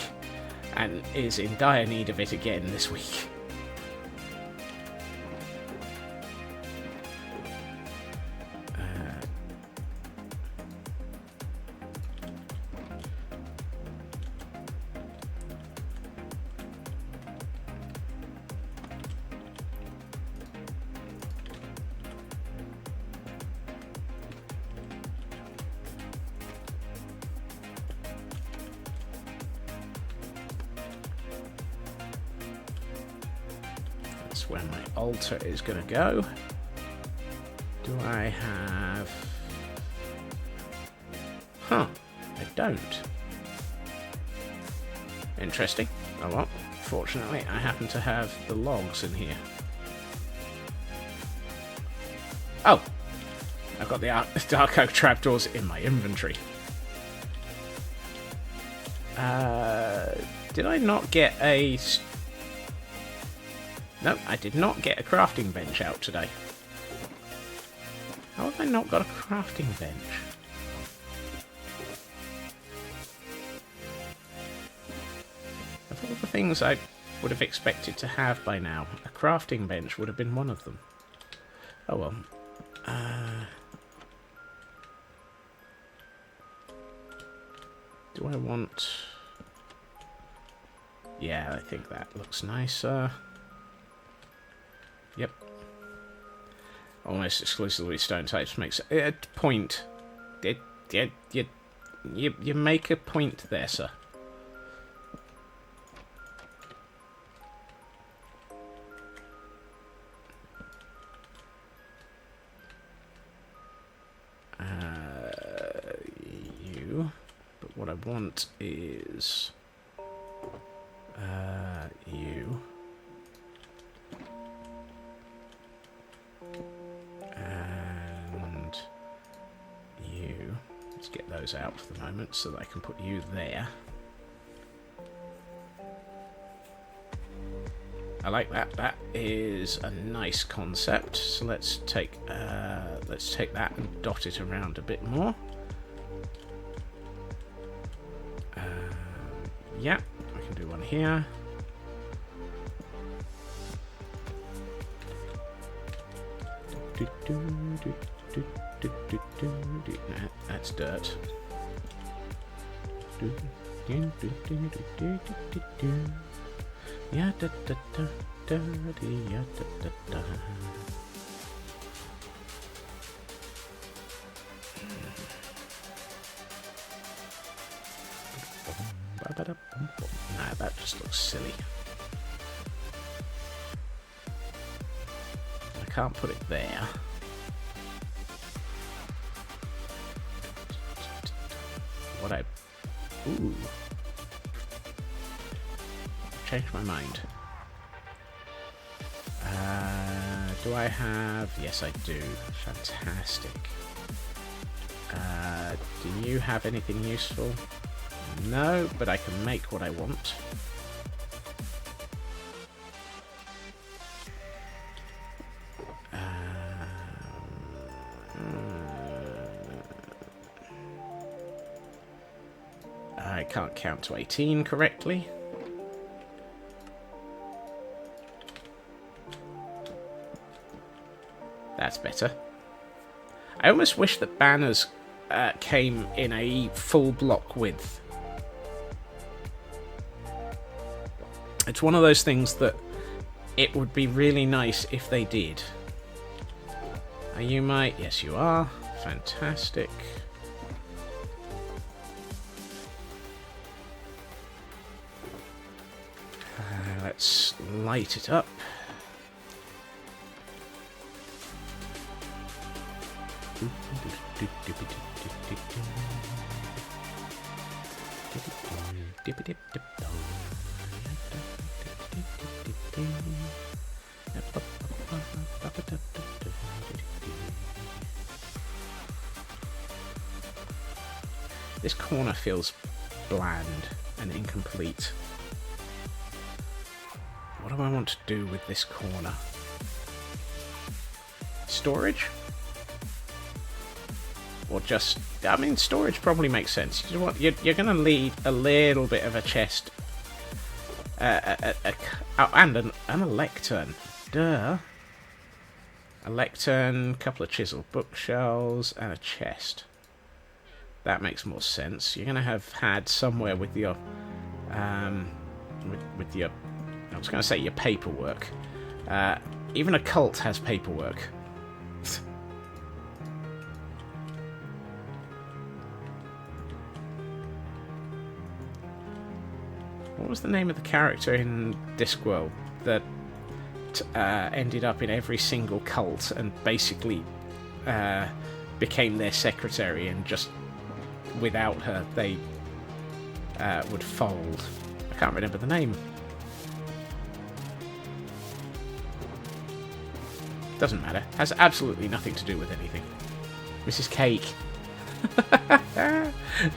and is in dire need of it again this week. That's where my altar is going to go. Do I have... Huh, I don't. Interesting. Oh well, fortunately I happen to have the logs in here. Oh! I've got the Dark Oak trapdoors in my inventory. Did I not get a... No, I did not get a crafting bench out today. How have I not got a crafting bench? Of all the things I would have expected to have by now, a crafting bench would have been one of them. Oh well. Do I want... Yeah, I think that looks nicer. Yep. Almost exclusively stone types makes a point. You make a point there, sir. You. But what I want is you. And you. Let's get those out for the moment so that I can put you there. I like that. That is a nice concept. So let's take that and dot it around a bit more. Yeah, I can do one here. Nah, that's dirt. Yeah, da da da da da da da. Nah, that just looks silly. I can't put it there. What I... Ooh. Changed my mind. Do I have... Yes, I do. Fantastic. Do you have anything useful? No, but I can make what I want. I can't count to 18 correctly. That's better. I almost wish that banners came in a full block width. It's one of those things that it would be really nice if they did. Are you my... Yes, you are. Fantastic. Let's light it up. This corner feels bland and incomplete. What do I want to do with this corner? Storage? Or just... I mean, storage probably makes sense. You know what? You're going to leave a little bit of a chest. And a lectern. Duh. A lectern, couple of chisel bookshelves, and a chest. That makes more sense. You're going to have had somewhere with your... with your... I was going to say your paperwork. Even a cult has paperwork. What was the name of the character in Discworld that ended up in every single cult and basically became their secretary, and just without her they would fold? I can't remember the name. Doesn't matter. Has absolutely nothing to do with anything. Mrs. Cake.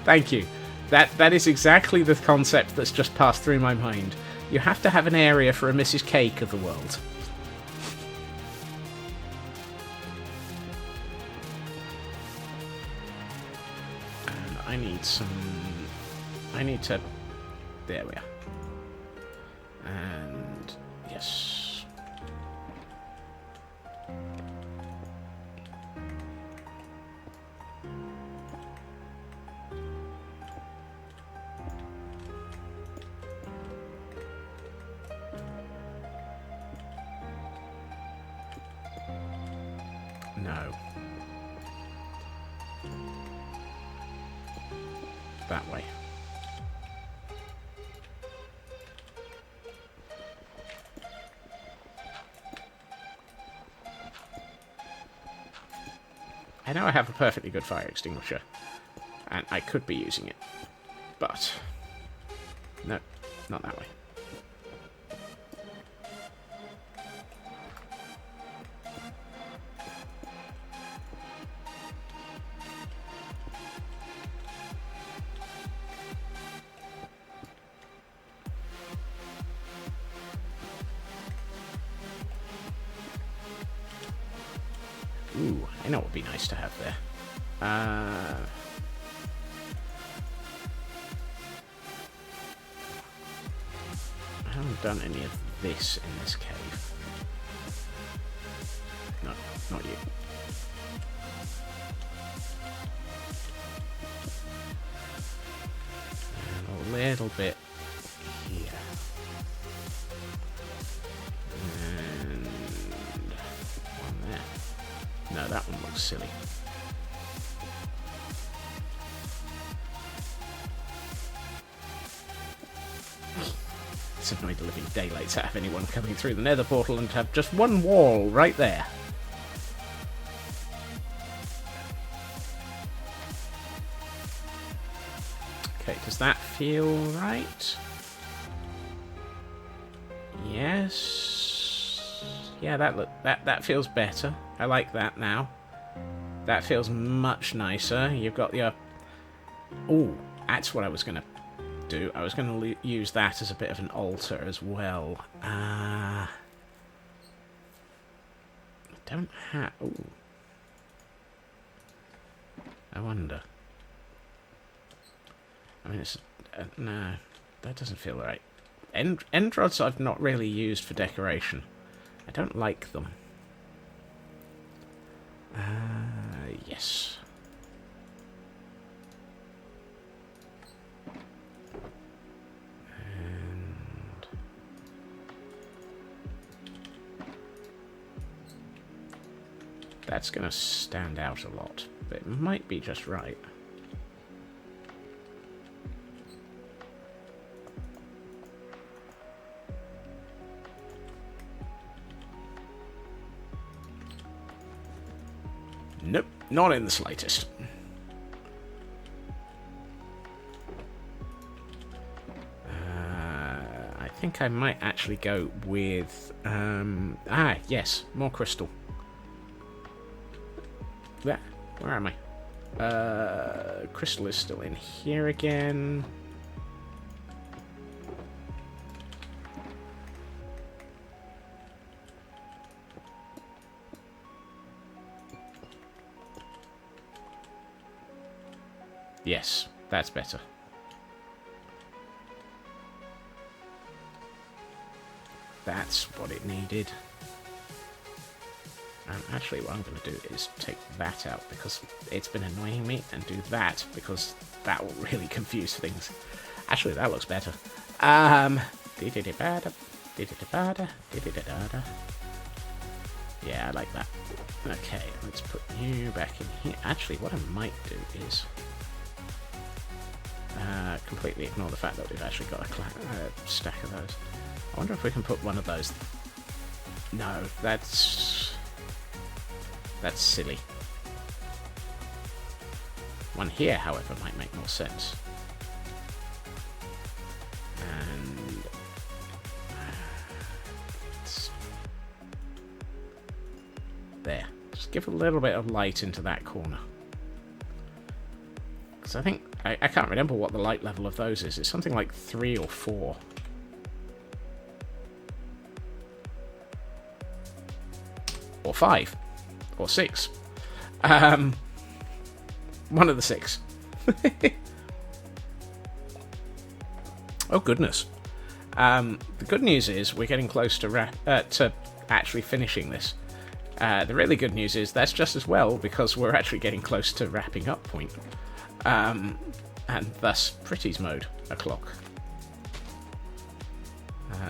Thank you. That is exactly the concept that's just passed through my mind. You have to have an area for a Mrs. Cake of the world. And I need some... I need to... There we are. And... Yes... that way. I know I have a perfectly good fire extinguisher, and I could be using it, but no, not that way. Ooh, I know what would be nice to have there. I haven't done any of this in this cave. No, not you. And a little bit here. And one there. No, that one looks silly. It's annoyed the living daylights out of anyone coming through the nether portal and have just one wall right there. Okay, does that feel right? Yes. Yeah, that feels better. I like that now. That feels much nicer. You've got your... Oh, that's what I was going to do. I was going to use that as a bit of an altar as well. I don't have... Oh. I wonder. I mean, it's... no, that doesn't feel right. End rods I've not really used for decoration. I don't like them. Yes. And that's going to stand out a lot, but it might be just right. Nope, not in the slightest. I think I might actually go with... yes, more crystal. There, where am I? Crystal is still in here again. Yes, that's better. That's what it needed. Actually, what I'm going to do is take that out because it's been annoying me, and do that because that will really confuse things. Actually, that looks better. Yeah, I like that. Okay, let's put you back in here. Actually, what I might do is... completely ignore the fact that we've actually got a stack of those. I wonder if we can put one of those... No, that's silly. One here, however, might make more sense. And... there. Just give a little bit of light into that corner. Because I think... I can't remember what the light level of those is. It's something like 3 or 4. Or 5. Or 6. One of the 6. Oh, goodness. The good news is we're getting close to actually finishing this. The really good news is that's just as well, because we're actually getting close to wrapping up point. And thus Pretty's mode o'clock.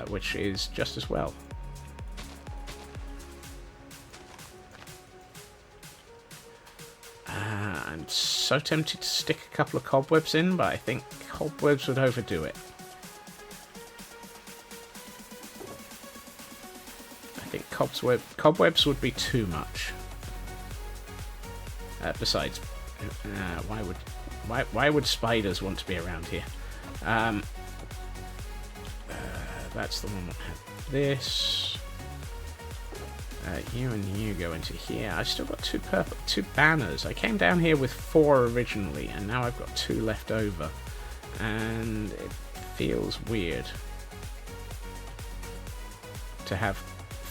Which is just as well. And so tempted to stick a couple of cobwebs in, but I think cobwebs would overdo it. I think cobwebs would be too much. Besides, why would spiders want to be around here? That's the one that had this. You and you go into here. I've still got two banners. I came down here with 4 originally, and now I've got 2 left over. And it feels weird to have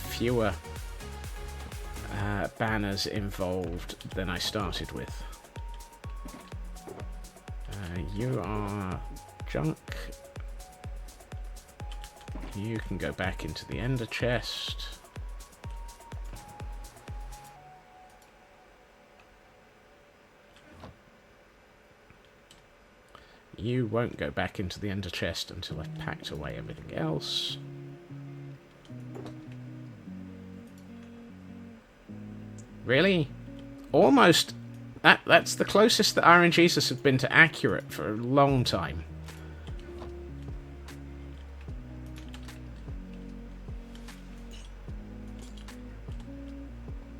fewer banners involved than I started with. You are junk. You can go back into the ender chest. You won't go back into the ender chest until I've packed away everything else. Really? Almost. That's the closest that RNGesus have been to accurate for a long time.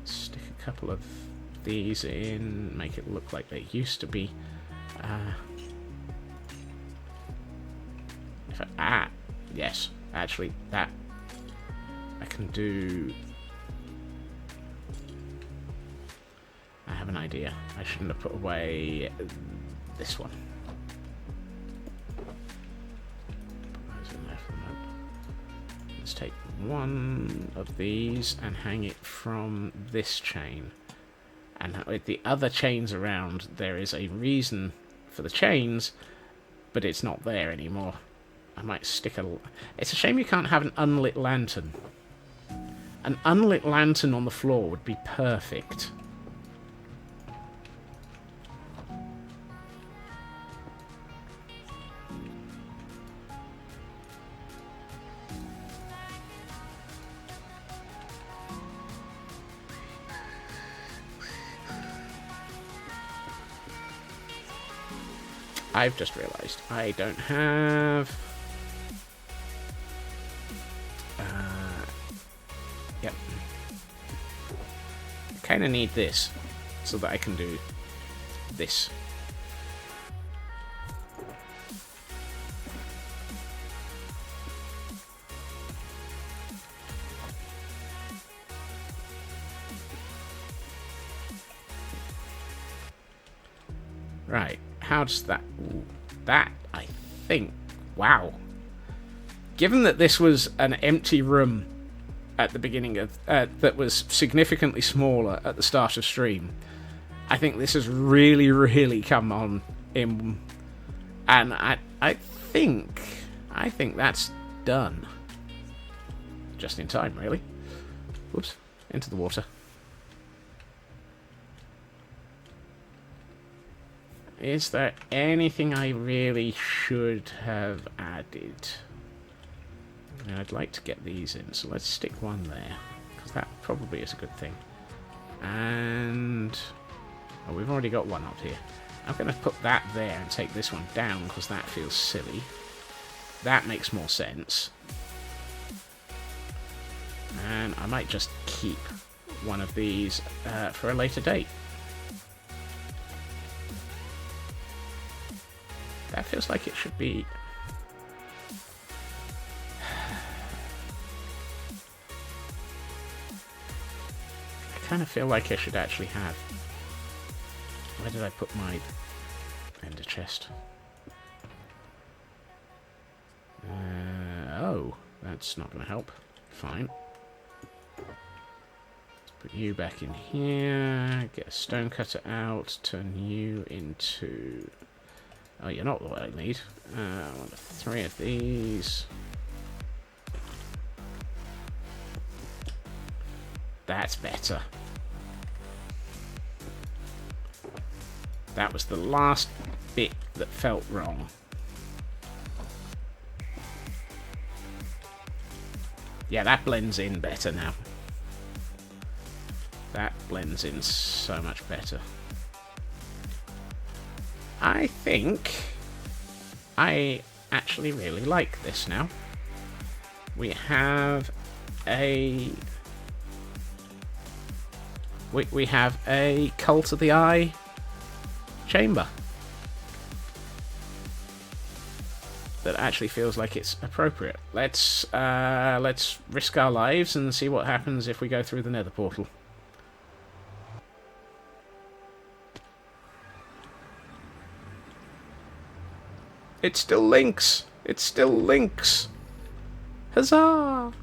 Stick a couple of these in, make it look like they used to be. Yes, actually, that I can do. I have an idea. I shouldn't have put away this one. Let's take one of these and hang it from this chain. And with the other chains around, there is a reason for the chains, but it's not there anymore. I might stick a... It's a shame you can't have an unlit lantern. An unlit lantern on the floor would be perfect. I've just realised I don't have... Yep. I kind of need this so that I can do this. Right. How does that... That, I think... Wow. Given that this was an empty room at the beginning of... that was significantly smaller at the start of stream, I think this has really, really come on in... And I think that's done. Just in time, really. Whoops. Into the water. Is there anything I really should have added? I mean, I'd like to get these in, so let's stick one there, because that probably is a good thing. And... oh, we've already got one up here. I'm going to put that there and take this one down, because that feels silly. That makes more sense. And I might just keep one of these for a later date. That feels like it should be... I kind of feel like I should actually have... Where did I put my ender chest? Oh, that's not going to help. Fine. Let's put you back in here. Get a stonecutter out. Turn you into... Oh, you're not what I need. I want 3 of these. That's better. That was the last bit that felt wrong. Yeah, that blends in better now. That blends in so much better. I think I actually really like this now. We have a... We have a Cult of the Eye chamber that actually feels like it's appropriate. Let's risk our lives and see what happens if we go through the nether portal. It still links! It still links! Huzzah!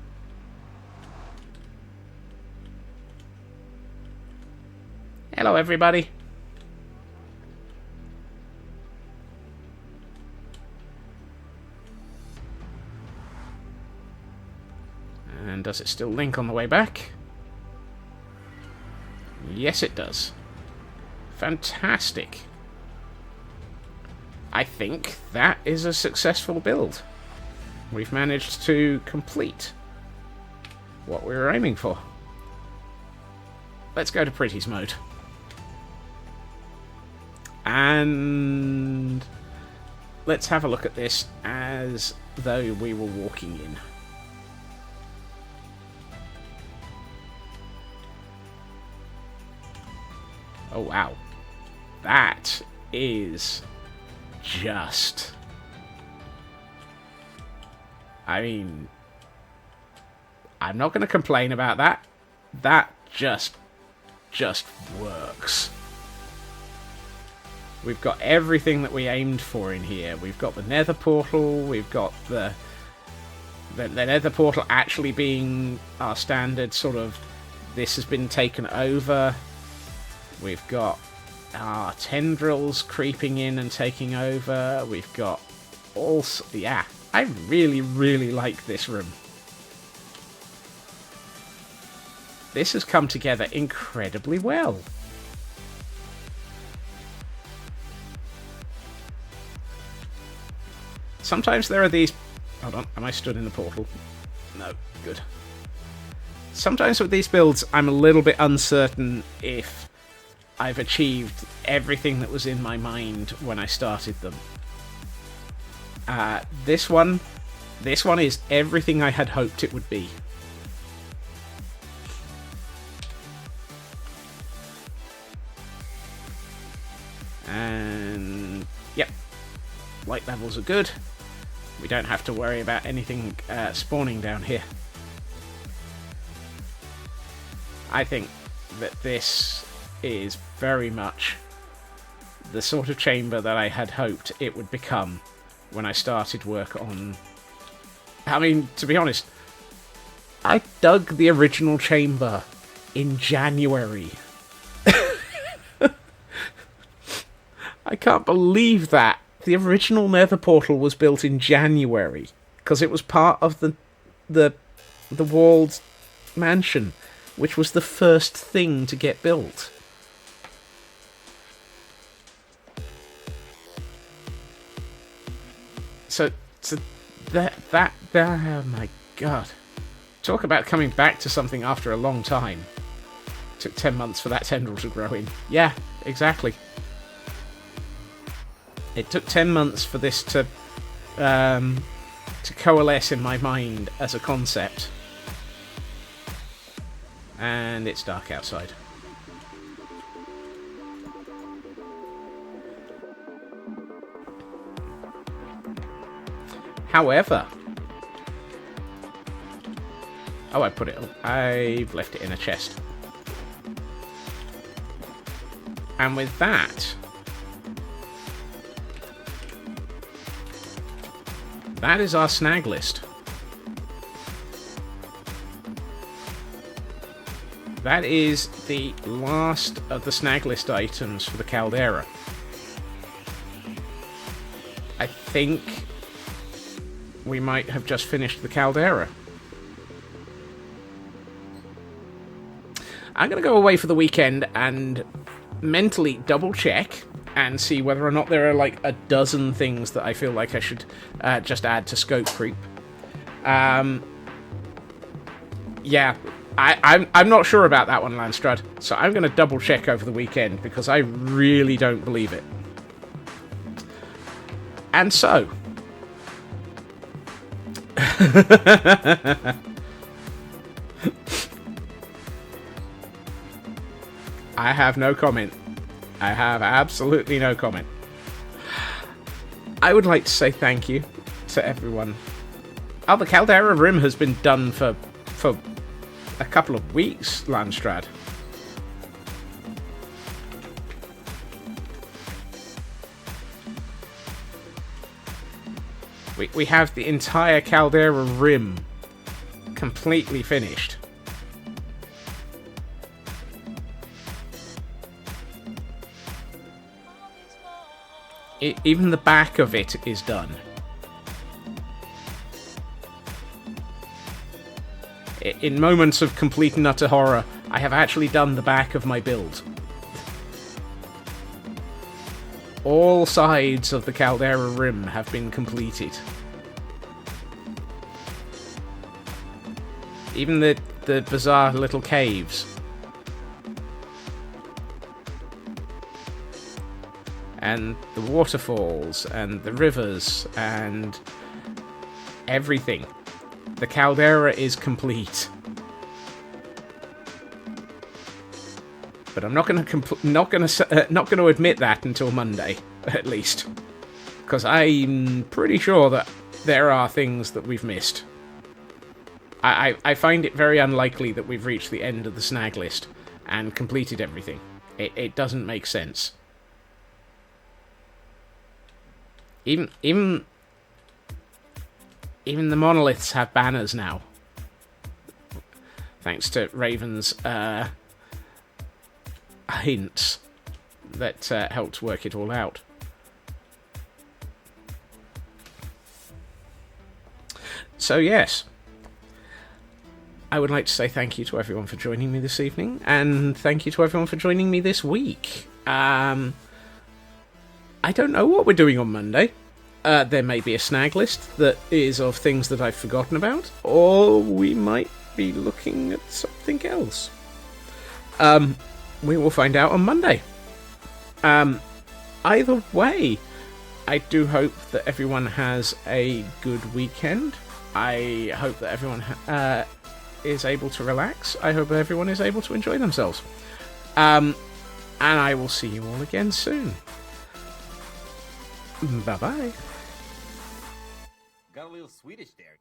Hello, everybody. And does it still link on the way back? Yes, it does. Fantastic. I think that is a successful build. We've managed to complete what we were aiming for. Let's go to Pretty's mode. And let's have a look at this as though we were walking in. Oh wow. That is just... I mean, I'm not going to complain about that. That just works. We've got everything that we aimed for in here. We've got the nether portal, we've got the nether portal actually being our standard sort of, this has been taken over. We've got our tendrils creeping in and taking over. We've got also... yeah, I really, really like this room. This has come together incredibly well. Sometimes there are these... hold on, am I stood in the portal? No, good. Sometimes with these builds, I'm a little bit uncertain if I've achieved everything that was in my mind when I started them. This one is everything I had hoped it would be. And yep, light levels are good. We don't have to worry about anything spawning down here. I think that this is very much the sort of chamber that I had hoped it would become when I started work on... I mean, to be honest, I dug the original chamber in January. I can't believe that. The original nether portal was built in January because it was part of the walled mansion, which was the first thing to get built. So that oh my god. Talk about coming back to something after a long time. Took 10 months for that tendril to grow in. Yeah, exactly. It took 10 months for this to coalesce in my mind as a concept. And it's dark outside. However... oh, I've left it in a chest. And with that... that is our snag list. That is the last of the snag list items for the caldera. I think we might have just finished the caldera. I'm going to go away for the weekend and mentally double check and see whether or not there are like a dozen things that I feel like I should just add to scope creep. Yeah, I'm not sure about that one, Landstrad, so I'm going to double check over the weekend because I really don't believe it. And so... I have no comment. I have absolutely no comment. I would like to say thank you to everyone. Oh, the Caldera Rim has been done for a couple of weeks, Landstrad. We have the entire Caldera Rim completely finished. Even the back of it is done. In moments of complete and utter horror, I have actually done the back of my build. All sides of the Caldera Rim have been completed. Even the bizarre little caves. And the waterfalls, and the rivers, and everything. The caldera is complete. But I'm not going to admit that until Monday, at least, because I'm pretty sure that there are things that we've missed. I find it very unlikely that we've reached the end of the snag list and completed everything. It doesn't make sense. Even the monoliths have banners now. Thanks to Raven's hints that helped work it all out. So yes, I would like to say thank you to everyone for joining me this evening, and thank you to everyone for joining me this week. I don't know what we're doing on Monday. There may be a snag list that is of things that I've forgotten about, or we might be looking at something else. We will find out on Monday. Either way, I do hope that everyone has a good weekend. I hope that everyone is able to relax. I hope everyone is able to enjoy themselves. And I will see you all again soon. Bye-bye. Got a little Swedish there.